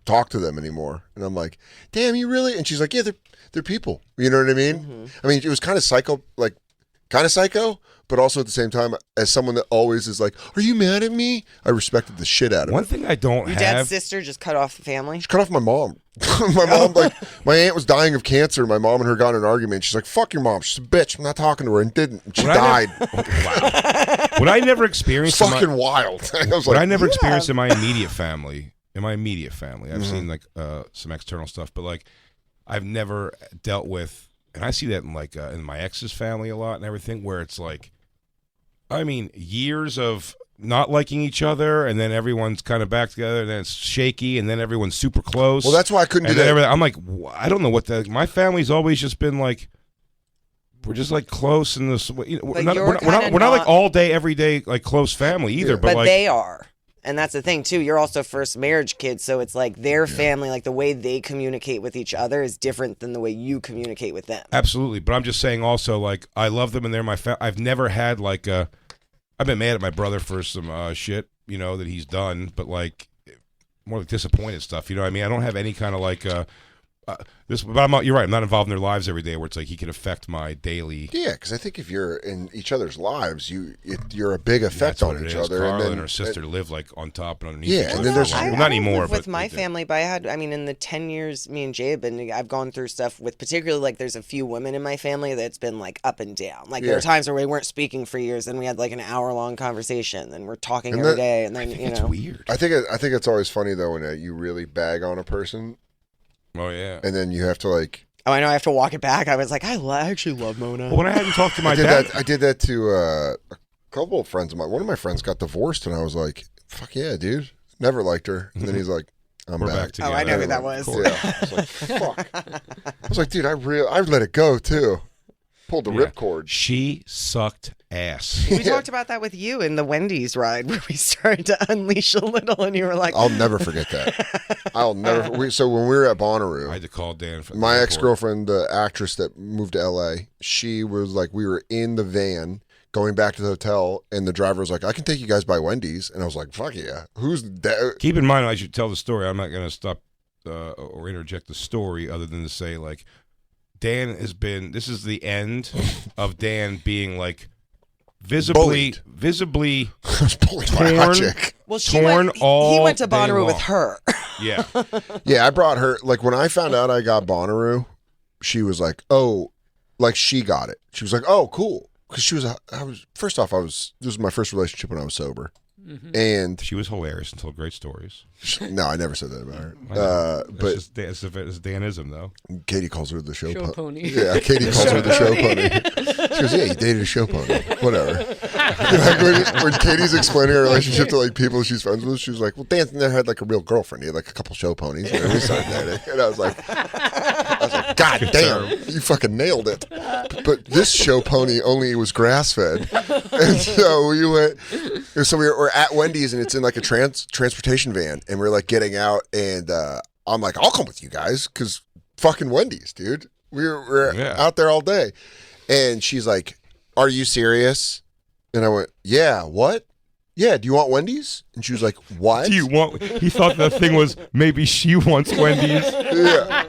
[SPEAKER 2] talk to them anymore." And I'm like, "Damn, you really?" And she's like, "Yeah, they're people." You know what I mean?
[SPEAKER 3] Mm-hmm.
[SPEAKER 2] I mean, it was kind of psycho, but also at the same time, as someone that always is like, "Are you mad at me?" I respected the shit out of
[SPEAKER 1] One
[SPEAKER 2] it.
[SPEAKER 1] thing I don't
[SPEAKER 3] Your
[SPEAKER 1] have.
[SPEAKER 3] dad's sister just cut off the family.
[SPEAKER 2] She cut off my mom. My mom, my aunt was dying of cancer. My mom and her got in an argument. She's like, "Fuck your mom. She's a bitch. I'm not talking to her," and didn't. And she
[SPEAKER 1] What I
[SPEAKER 2] died.
[SPEAKER 1] Wow. What I never experienced.
[SPEAKER 2] It's fucking wild. I was
[SPEAKER 1] What
[SPEAKER 2] like,
[SPEAKER 1] I never experienced in my immediate family. I've seen like some external stuff, but like I've never dealt with, and I see that in like in my ex's family a lot and everything, where it's like, I mean, years of not liking each other, and then everyone's kind of back together, and then it's shaky, and then everyone's super close.
[SPEAKER 2] Well, that's why I couldn't do
[SPEAKER 1] And then
[SPEAKER 2] that.
[SPEAKER 1] everything- I'm like, I don't know what that. My family's always just been like, we're just like close in this. You know, we're
[SPEAKER 3] But
[SPEAKER 1] not,
[SPEAKER 3] you're
[SPEAKER 1] we're not,
[SPEAKER 3] kinda
[SPEAKER 1] we're not like
[SPEAKER 3] not-
[SPEAKER 1] all day, every day, like close family either. But,
[SPEAKER 3] But
[SPEAKER 1] like,
[SPEAKER 3] they are. And that's the thing, too. You're also first marriage kids, so it's like their family, like the way they communicate with each other is different than the way you communicate with them.
[SPEAKER 1] absolutely. But I'm just saying also, like, I love them and they're my family. I've never had like a. I've been mad at my brother for some shit, that he's done, but like more like disappointed stuff. You know what I mean? I don't have any kind of like this. But you're right. I'm not involved in their lives every day, where it's like he can affect my daily.
[SPEAKER 2] Yeah, because I think if you're in each other's lives, you're a big effect
[SPEAKER 1] That's what
[SPEAKER 2] on
[SPEAKER 1] it
[SPEAKER 2] each
[SPEAKER 1] is.
[SPEAKER 2] other.
[SPEAKER 1] Carla
[SPEAKER 2] and
[SPEAKER 1] and her sister live like on top and underneath.
[SPEAKER 2] Yeah,
[SPEAKER 1] each
[SPEAKER 2] and
[SPEAKER 1] other
[SPEAKER 2] then
[SPEAKER 1] for
[SPEAKER 2] there's-
[SPEAKER 1] a while.
[SPEAKER 3] I
[SPEAKER 1] Well, not
[SPEAKER 3] don't
[SPEAKER 1] anymore.
[SPEAKER 3] live with
[SPEAKER 1] but
[SPEAKER 3] my
[SPEAKER 1] they did.
[SPEAKER 3] family, but in the 10 years me and Jay have been, I've gone through stuff with particularly like there's a few women in my family that's been like up and down. Like there
[SPEAKER 2] Yeah.
[SPEAKER 3] were times where we weren't speaking for years, and we had like an hour-long conversation, and we're talking
[SPEAKER 2] And
[SPEAKER 3] every
[SPEAKER 2] that-
[SPEAKER 3] day, and then
[SPEAKER 1] It's weird.
[SPEAKER 2] I think it's always funny though when you really bag on a person
[SPEAKER 1] Oh yeah.
[SPEAKER 2] and then you have to like.
[SPEAKER 3] Oh, I know. I have to walk it back. I was like, I actually love Mona.
[SPEAKER 1] Well, when I hadn't talked to my
[SPEAKER 2] I did
[SPEAKER 1] dad,
[SPEAKER 2] that. I did that to a couple of friends of mine. One of my friends got divorced, and I was like, "Fuck yeah, dude!" Never liked her. And then he's like, "I'm
[SPEAKER 1] we're
[SPEAKER 2] back."
[SPEAKER 1] back together.
[SPEAKER 3] Oh, I know who that was.
[SPEAKER 2] Yeah, I was like, "Fuck." I was like, "Dude, I let it go too." Pulled the ripcord.
[SPEAKER 1] She sucked ass.
[SPEAKER 3] We talked about that with you in the Wendy's ride where we started to unleash a little, and you were like,
[SPEAKER 2] I'll never forget that. I'll never. So when we were at Bonnaroo,
[SPEAKER 1] I had to call Dan. For
[SPEAKER 2] my
[SPEAKER 1] the airport.
[SPEAKER 2] ex-girlfriend, the actress that moved to L.A., she was like, we were in the van going back to the hotel, and the driver was like, "I can take you guys by Wendy's," and I was like, "Fuck yeah, who's that?"
[SPEAKER 1] Keep in mind, I should tell the story. I'm not going to stop or interject the story, other than to say, like, Dan has been. This is the end of Dan being like visibly
[SPEAKER 2] I was bullied by a hot
[SPEAKER 1] torn.
[SPEAKER 2] chick.
[SPEAKER 3] well,
[SPEAKER 1] torn
[SPEAKER 3] he
[SPEAKER 1] all
[SPEAKER 3] went to
[SPEAKER 1] day
[SPEAKER 3] Bonnaroo with
[SPEAKER 1] long.
[SPEAKER 3] her.
[SPEAKER 1] Yeah.
[SPEAKER 2] Yeah, I brought her. Like when I found out I got Bonnaroo, she was like, "Oh," like she got it. She was like, "Oh, cool," because she was. This was my first relationship when I was sober. And
[SPEAKER 1] She was hilarious and told great stories.
[SPEAKER 2] no, I never said that about her.
[SPEAKER 1] But it's Danism, though.
[SPEAKER 2] Katie calls her the show
[SPEAKER 5] pony.
[SPEAKER 2] Yeah, Katie calls her the show pony. She goes, "Yeah, you dated a show pony. Whatever." Like when Katie's explaining her relationship to like people she's friends with, she was like, "Well, Dan never had like a real girlfriend. He had like a couple show ponies." And then we started dating, and I was like, "God damn, you fucking nailed it." But this show pony only was grass fed, and so we went. So we're at Wendy's, and it's in like a transportation van, and we're like getting out, and I'm like, "I'll come with you guys," because fucking Wendy's, dude. We're out there all day. And she's like, "Are you serious?" And I went, "Yeah, what? Yeah, do you want Wendy's?" And she was like, "What?
[SPEAKER 1] Do you want? He thought the thing was maybe she wants Wendy's.
[SPEAKER 2] Yeah.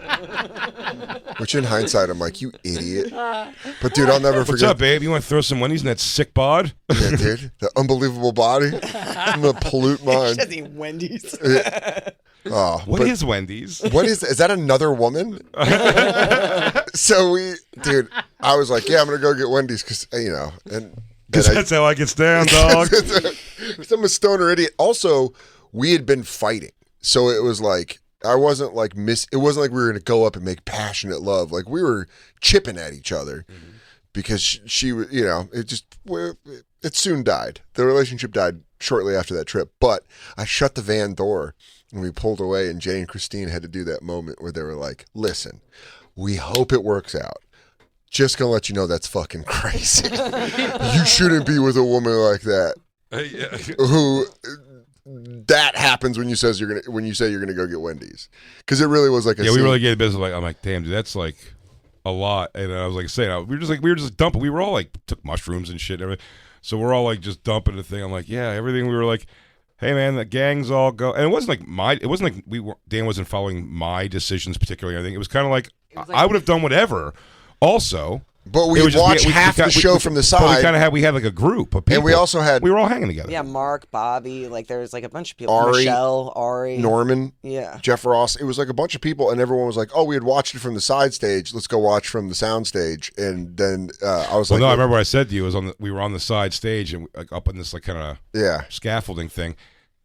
[SPEAKER 2] Which in hindsight, I'm like, you idiot. But dude, I'll never forget.
[SPEAKER 1] What's up, babe? You want to throw some Wendy's in that sick bod?
[SPEAKER 2] Yeah, dude. The unbelievable body. I'm going to pollute mine.
[SPEAKER 3] She doesn't eat Wendy's.
[SPEAKER 2] Oh,
[SPEAKER 1] What is Wendy's?
[SPEAKER 2] What is that another woman? So dude, I was like, yeah, I'm going to go get Wendy's because,
[SPEAKER 3] Because
[SPEAKER 1] that's how I get down, dog.
[SPEAKER 2] I'm a stoner idiot. Also, we had been fighting. So it was like, I wasn't like it wasn't like we were going to go up and make passionate love. Like we were chipping at each other because she it soon died. The relationship died shortly after that trip. But I shut the van door and we pulled away, and Jay and Christine had to do that moment where they were like, "Listen, we hope it works out. Just going to let you know that's fucking crazy. You shouldn't be with a woman like that." Who that happens when you say you're gonna go get Wendy's, because it really was like
[SPEAKER 1] we really get business. Like I'm like, damn, dude, that's like a lot. And I was like saying, we were just dumping. We were all like took mushrooms and shit and everything. So we're all like just dumping the thing. I'm like, yeah, everything. We were like, hey man, the gangs all go. And it wasn't like Dan wasn't following my decisions particularly. I think it was kind of like I would have done whatever. Also.
[SPEAKER 2] But we watched half the show from the side.
[SPEAKER 1] But we had like a group of people.
[SPEAKER 2] And we also had...
[SPEAKER 1] We were all hanging together.
[SPEAKER 3] Yeah, Mark, Bobby, like there was like a bunch of people.
[SPEAKER 2] Ari,
[SPEAKER 3] Michelle, Ari.
[SPEAKER 2] Norman.
[SPEAKER 3] Yeah.
[SPEAKER 2] Jeff Ross. It was like a bunch of people, and everyone was like, "Oh, we had watched it from the side stage. Let's go watch from the sound stage." And then I was like...
[SPEAKER 1] No, I remember what I said to you. We were on the side stage and like up in this like kind of scaffolding thing.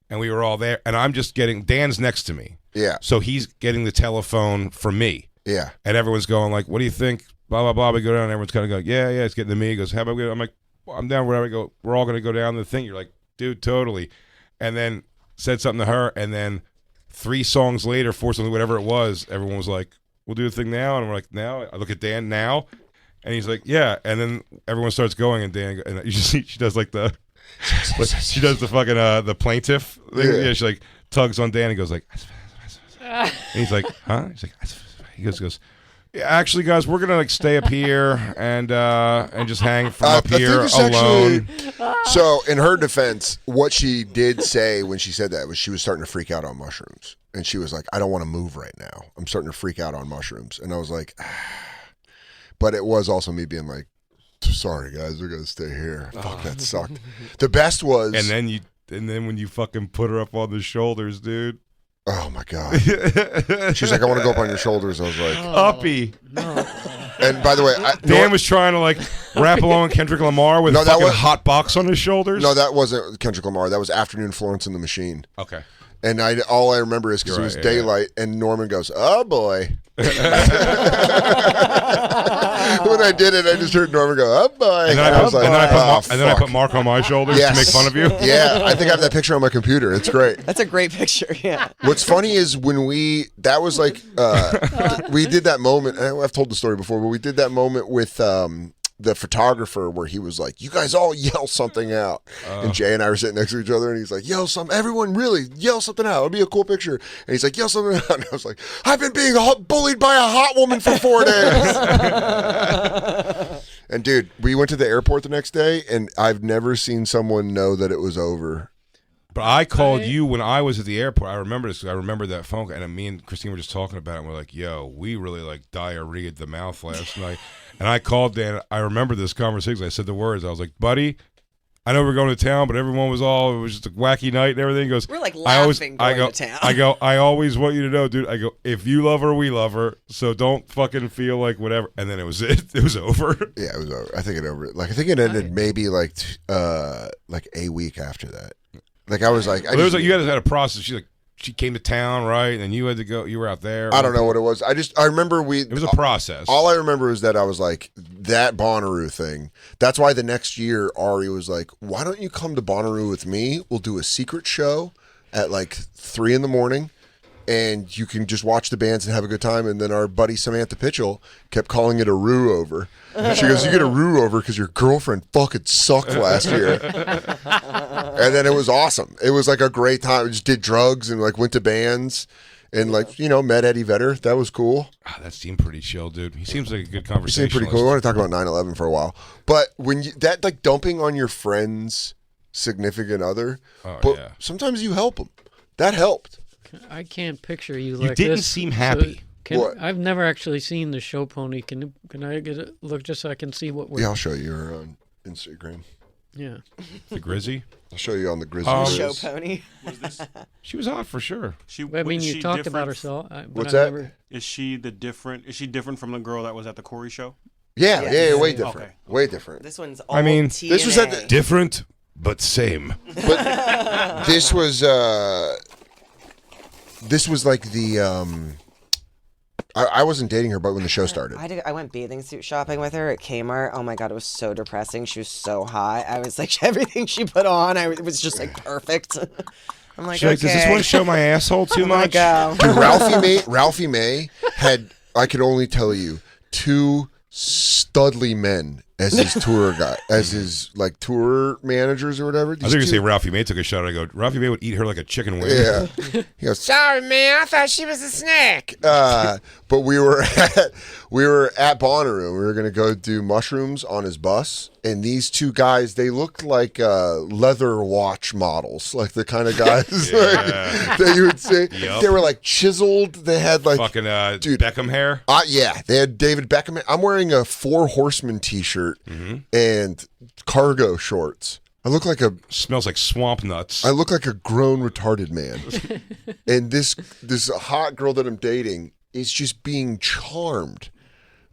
[SPEAKER 1] And we were all there. And I'm just Dan's next to me.
[SPEAKER 2] Yeah.
[SPEAKER 1] So he's getting the telephone from me.
[SPEAKER 2] Yeah.
[SPEAKER 1] And everyone's going like, "What do you think?" Blah, blah, blah. We go down, and everyone's kind of going, yeah, it's getting to me. He goes, how about we go? I'm like, I'm down wherever I go. We're all going to go down the thing. You're like, dude, totally. And then said something to her, and then 3 songs later, 4 songs, whatever it was, everyone was like, we'll do the thing now. And we're like, now? I look at Dan, now? And he's like, yeah. And then everyone starts going, and Dan, and you just see, she does like she does the fucking, the plaintiff thing. Yeah, she like tugs on Dan and goes like, and he's like, huh? He's like, he goes, yeah, actually, guys, we're gonna like stay up here and just hang from up here alone.
[SPEAKER 2] So, in her defense, what she did say when she said that was she was starting to freak out on mushrooms, and she was like, "I don't want to move right now. I'm starting to freak out on mushrooms." And I was like, but it was also me being like, "Sorry, guys, we're gonna stay here." Fuck, that sucked. The best was,
[SPEAKER 1] and then when you fucking put her up on the shoulders, dude.
[SPEAKER 2] Oh my god! She's like, "I want to go up on your shoulders." I was like,
[SPEAKER 1] "Uppy."
[SPEAKER 2] No. And by the way,
[SPEAKER 1] Dan was trying to like rap along Kendrick Lamar with fucking hot box on his shoulders.
[SPEAKER 2] No, that wasn't Kendrick Lamar. That was Afternoon Florence and the Machine.
[SPEAKER 1] Okay.
[SPEAKER 2] And all I remember is because it was daylight, and Norman goes, "Oh boy." When I did it, I just heard Norman go, "Oh boy,"
[SPEAKER 1] and then I put Mark on my shoulders to make fun of you.
[SPEAKER 2] Yeah, I think I have that picture on my computer. It's great.
[SPEAKER 3] That's a great picture. Yeah.
[SPEAKER 2] What's funny is when we did that moment. I've told the story before, but we did that moment with the photographer where he was like, "You guys all yell something out," and Jay and I were sitting next to each other, and he's like, "Everyone really yell something out. It'll be a cool picture." And he's like, "Yell something out," and I was like, "I've been being bullied by a hot woman for 4 days." And dude, we went to the airport the next day, and I've never seen someone know that it was over.
[SPEAKER 1] But I called you when I was at the airport. I remember this. I remember that phone call, and me and Christine were just talking about it, and we're like, "Yo, we really like diarrheaed the mouth last night." And I called Dan. I remember this conversation. I said the words. I was like, "Buddy, I know we're going to town, but it was just a wacky night and everything." He goes,
[SPEAKER 3] "We're like laughing going to town."
[SPEAKER 1] I always want you to know, dude. I go, if you love her, we love her. So don't fucking feel like whatever. And then it was over.
[SPEAKER 2] Yeah, it was over. I think it ended maybe like a week after that. Like I was like,
[SPEAKER 1] Well, you guys had a process. She came to town, right? And you had to go. You were out there.
[SPEAKER 2] I don't know what it was. I remember
[SPEAKER 1] It was a process.
[SPEAKER 2] All I remember is that I was like, that Bonnaroo thing. That's why the next year Ari was like, why don't you come to Bonnaroo with me? We'll do a secret show at like 3 a.m. and you can just watch the bands and have a good time. And then our buddy Samantha Pitchell kept calling it a roo over. She goes, you get a roo over because your girlfriend fucking sucked last year. And then it was awesome. It was like a great time. We just did drugs and like went to bands and like, met Eddie Vedder. That was cool.
[SPEAKER 1] That seemed pretty chill, dude. He seems like a good
[SPEAKER 2] He
[SPEAKER 1] conversation.
[SPEAKER 2] seemed pretty cool. We want to talk about 9/11 for a while. But when that like dumping on your friend's significant other, but sometimes you help them. That helped.
[SPEAKER 5] I can't picture you
[SPEAKER 1] You
[SPEAKER 5] like
[SPEAKER 1] didn't
[SPEAKER 5] this.
[SPEAKER 1] seem happy.
[SPEAKER 2] What?
[SPEAKER 5] I've never actually seen the show pony. Can I get a look just so I can see what we're...
[SPEAKER 2] Yeah, I'll show you her on Instagram.
[SPEAKER 5] Yeah.
[SPEAKER 1] The Grizzy?
[SPEAKER 2] I'll show you on the Grizzly.
[SPEAKER 3] Show pony.
[SPEAKER 1] She was hot for sure.
[SPEAKER 5] I mean, you talked about herself.
[SPEAKER 2] What's that?
[SPEAKER 7] Is she different from the girl that was at the Corey show?
[SPEAKER 2] Yeah,
[SPEAKER 3] Yes.
[SPEAKER 2] way different.
[SPEAKER 7] Okay.
[SPEAKER 2] Way different.
[SPEAKER 3] This one's
[SPEAKER 1] I mean,
[SPEAKER 3] TNA.
[SPEAKER 2] this was at the-
[SPEAKER 1] Different, but same.
[SPEAKER 2] But this was like the I wasn't dating her, but when the show started.
[SPEAKER 3] I went bathing suit shopping with her at Kmart. Oh my god, it was so depressing. She was so hot. I was like, everything she put on, it was just like perfect. I'm like,
[SPEAKER 1] She's like, does this one show my asshole too much?
[SPEAKER 3] Go.
[SPEAKER 2] Dude, Ralphie May had, I could only tell you, 2 studly men as his tour guy, as his like tour managers or whatever.
[SPEAKER 1] I thought you were going to say Ralphie May took a shot. I go, Ralphie May would eat her like a chicken wing.
[SPEAKER 2] Yeah. He goes, sorry, man, I thought she was a snack. But we were at Bonnaroo. We were going to go do mushrooms on his bus. And these 2 guys, they looked like leather watch models, like the kind of guys that you would see.
[SPEAKER 1] Yep.
[SPEAKER 2] They were like chiseled. They had like
[SPEAKER 1] fucking
[SPEAKER 2] dude,
[SPEAKER 1] Beckham hair.
[SPEAKER 2] Yeah, they had David Beckham. I'm wearing a 4 Horsemen t-shirt and cargo shorts. I look like
[SPEAKER 1] Smells like swamp nuts.
[SPEAKER 2] I look like a grown retarded man. And this hot girl that I'm dating is just being charmed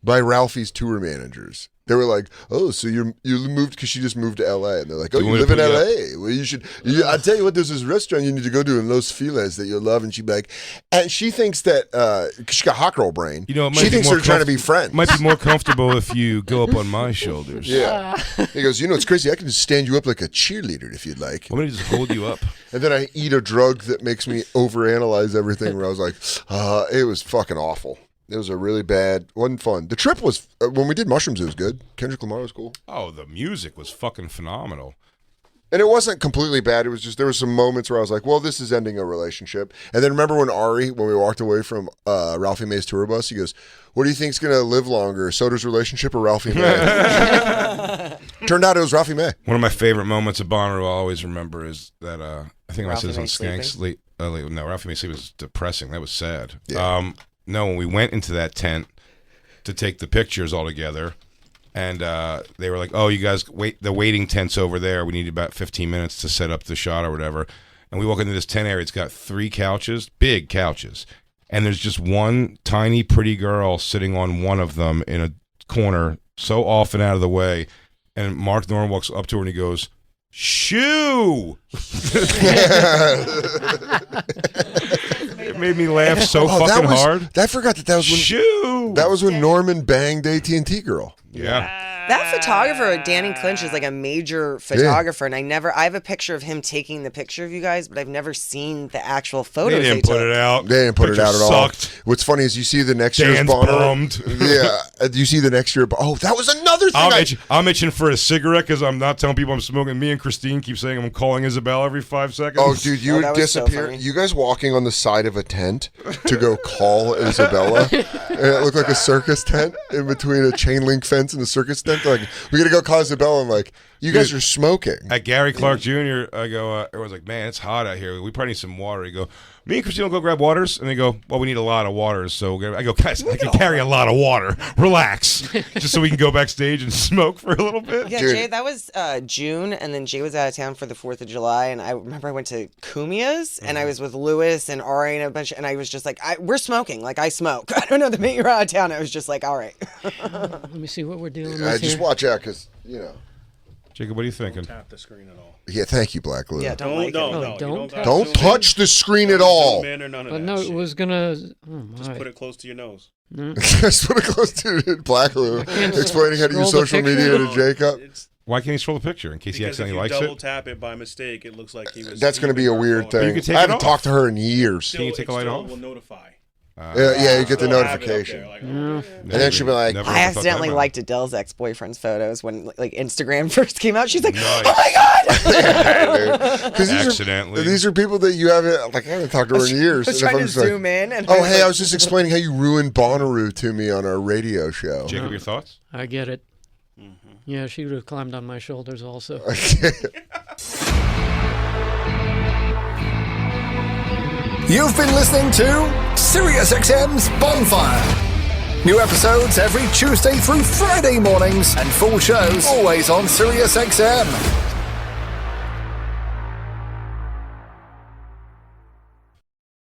[SPEAKER 2] by Ralphie's tour managers. They were like, "Oh, so you moved because she just moved to L.A." And they're like, "Oh, you live in L.A. Well, you should. I tell you what, there's this restaurant you need to go to in Los Feliz that you'll love." And she'd be like, and she thinks that because she got hot girl brain, she thinks they're trying to be friends.
[SPEAKER 1] Might be more comfortable if you go up on my shoulders.
[SPEAKER 2] Yeah. He goes, it's crazy. I can just stand you up like a cheerleader if you'd like.
[SPEAKER 1] I'm gonna just hold you up.
[SPEAKER 2] And then I eat a drug that makes me overanalyze everything. Where I was like, it was fucking awful. It was a really bad, wasn't fun. The trip was, when we did mushrooms, it was good. Kendrick Lamar was cool.
[SPEAKER 1] Oh, the music was fucking phenomenal.
[SPEAKER 2] And it wasn't completely bad. It was just, there were some moments where I was like, well, this is ending a relationship. And then remember when we walked away from Ralphie May's tour bus, he goes, what do you think's going to live longer, Soda's relationship or Ralphie May? Turned out it was Ralphie May.
[SPEAKER 1] One of my favorite moments of Bonnaroo I'll always remember is that, I think I said this on Skanks. No, Ralphie May Sleep was depressing. That was sad.
[SPEAKER 2] Yeah.
[SPEAKER 1] No, when we went into that tent to take the pictures all together, and they were like, "Oh, you guys wait. The waiting tent's over there. We need about 15 minutes to set up the shot or whatever." And we walk into this tent area. It's got 3 couches, big couches, and there's just one tiny, pretty girl sitting on one of them in a corner, so off and out of the way. And Mark Norman walks up to her and he goes, "Shoo!" It made me laugh so fucking hard.
[SPEAKER 2] I forgot that was when
[SPEAKER 1] Shoo!
[SPEAKER 2] that was when Norman banged AT&T girl.
[SPEAKER 1] Yeah.
[SPEAKER 3] That photographer, Danny Clinch, is like a major photographer, and I have a picture of him taking the picture of you guys, but I've never seen the actual photos.
[SPEAKER 1] They didn't put it out.
[SPEAKER 2] They didn't put it out at all.
[SPEAKER 1] Sucked.
[SPEAKER 2] What's funny is you see the next year's
[SPEAKER 1] Dan's
[SPEAKER 2] Bonnaroo.
[SPEAKER 1] bummed.
[SPEAKER 2] Yeah, you see the next year. Oh, that was another thing.
[SPEAKER 1] I'm itching for a cigarette because I'm not telling people I'm smoking. Me and Christine keep saying I'm calling Isabel every 5 seconds.
[SPEAKER 2] Oh, dude, you would
[SPEAKER 3] that was so
[SPEAKER 2] disappear.
[SPEAKER 3] funny.
[SPEAKER 2] You guys walking on the side of a tent to go call Isabella, and it looked like a circus tent in between a chain link fence and a circus tent. They're like, we gotta go call Isabella. I'm like, you guys are smoking.
[SPEAKER 1] At Gary Clark Jr., I go, everyone's like, man, it's hot out here. We probably need some water. You go, me and Christine will go grab waters. And they go, well, we need a lot of waters. So I go, guys, I can carry a lot of water. Relax. Just so we can go backstage and smoke for a little bit.
[SPEAKER 3] Yeah,
[SPEAKER 2] Dude.
[SPEAKER 3] Jay, that was June, and then Jay was out of town for the 4th of July, and I remember I went to Kumia's, and I was with Lewis and Ari and a bunch, and I was just like, we're smoking. Like, I smoke. I don't know, the minute you're out of town, I was just like, all right.
[SPEAKER 5] Let me see what we're dealing with
[SPEAKER 2] Just
[SPEAKER 5] here.
[SPEAKER 2] watch out, because,
[SPEAKER 1] Jacob, what are you thinking?
[SPEAKER 7] Don't tap the screen at all.
[SPEAKER 2] Yeah, thank you, Black Lou.
[SPEAKER 3] Yeah, don't like it.
[SPEAKER 7] No,
[SPEAKER 5] don't tap
[SPEAKER 2] Don't touch the screen at all.
[SPEAKER 7] Man or none of
[SPEAKER 5] But
[SPEAKER 7] that
[SPEAKER 5] no, it
[SPEAKER 7] shit.
[SPEAKER 5] was gonna. Oh
[SPEAKER 7] Just
[SPEAKER 5] my.
[SPEAKER 7] put it close to your nose.
[SPEAKER 2] Just put it close to Black Lou,
[SPEAKER 5] can't
[SPEAKER 2] explaining how to use
[SPEAKER 5] scroll the
[SPEAKER 2] social
[SPEAKER 5] picture?
[SPEAKER 2] media to Jacob.
[SPEAKER 7] It's
[SPEAKER 1] Why can't he scroll the picture in case he
[SPEAKER 7] because if
[SPEAKER 1] accidentally
[SPEAKER 7] you
[SPEAKER 1] likes
[SPEAKER 7] double
[SPEAKER 1] it?
[SPEAKER 7] tap it by mistake, it looks like he was.
[SPEAKER 2] That's going to be a
[SPEAKER 7] using
[SPEAKER 2] weird
[SPEAKER 7] her phone.
[SPEAKER 2] thing.
[SPEAKER 1] You can take
[SPEAKER 2] I
[SPEAKER 1] it
[SPEAKER 2] haven't
[SPEAKER 1] off.
[SPEAKER 2] talked to her in years.
[SPEAKER 1] Can you take a light
[SPEAKER 7] Still
[SPEAKER 1] off?
[SPEAKER 7] will notify.
[SPEAKER 2] Yeah, you get the
[SPEAKER 7] Still have it up
[SPEAKER 2] notification.
[SPEAKER 7] there, like,
[SPEAKER 2] And then she'll be like,
[SPEAKER 1] Never
[SPEAKER 3] I
[SPEAKER 1] thought that
[SPEAKER 3] accidentally
[SPEAKER 1] about.
[SPEAKER 3] liked Adele's ex-boyfriend's photos when like Instagram first came out. She's like,
[SPEAKER 1] Nice.
[SPEAKER 3] "Oh my god!"
[SPEAKER 2] Because
[SPEAKER 1] Accidentally.
[SPEAKER 2] these are people that you haven't, like, I haven't talked to her in years.
[SPEAKER 3] I was
[SPEAKER 2] And if
[SPEAKER 3] trying
[SPEAKER 2] I'm
[SPEAKER 3] to
[SPEAKER 2] just like,
[SPEAKER 3] zoom in. And
[SPEAKER 2] oh, hey, I was just explaining how you ruined Bonnaroo to me on our radio show.
[SPEAKER 1] Jacob, your thoughts?
[SPEAKER 5] I get it. Yeah, she would have climbed on my shoulders also.
[SPEAKER 8] You've been listening to SiriusXM's Bonfire. New episodes every Tuesday through Friday mornings and full shows always on SiriusXM.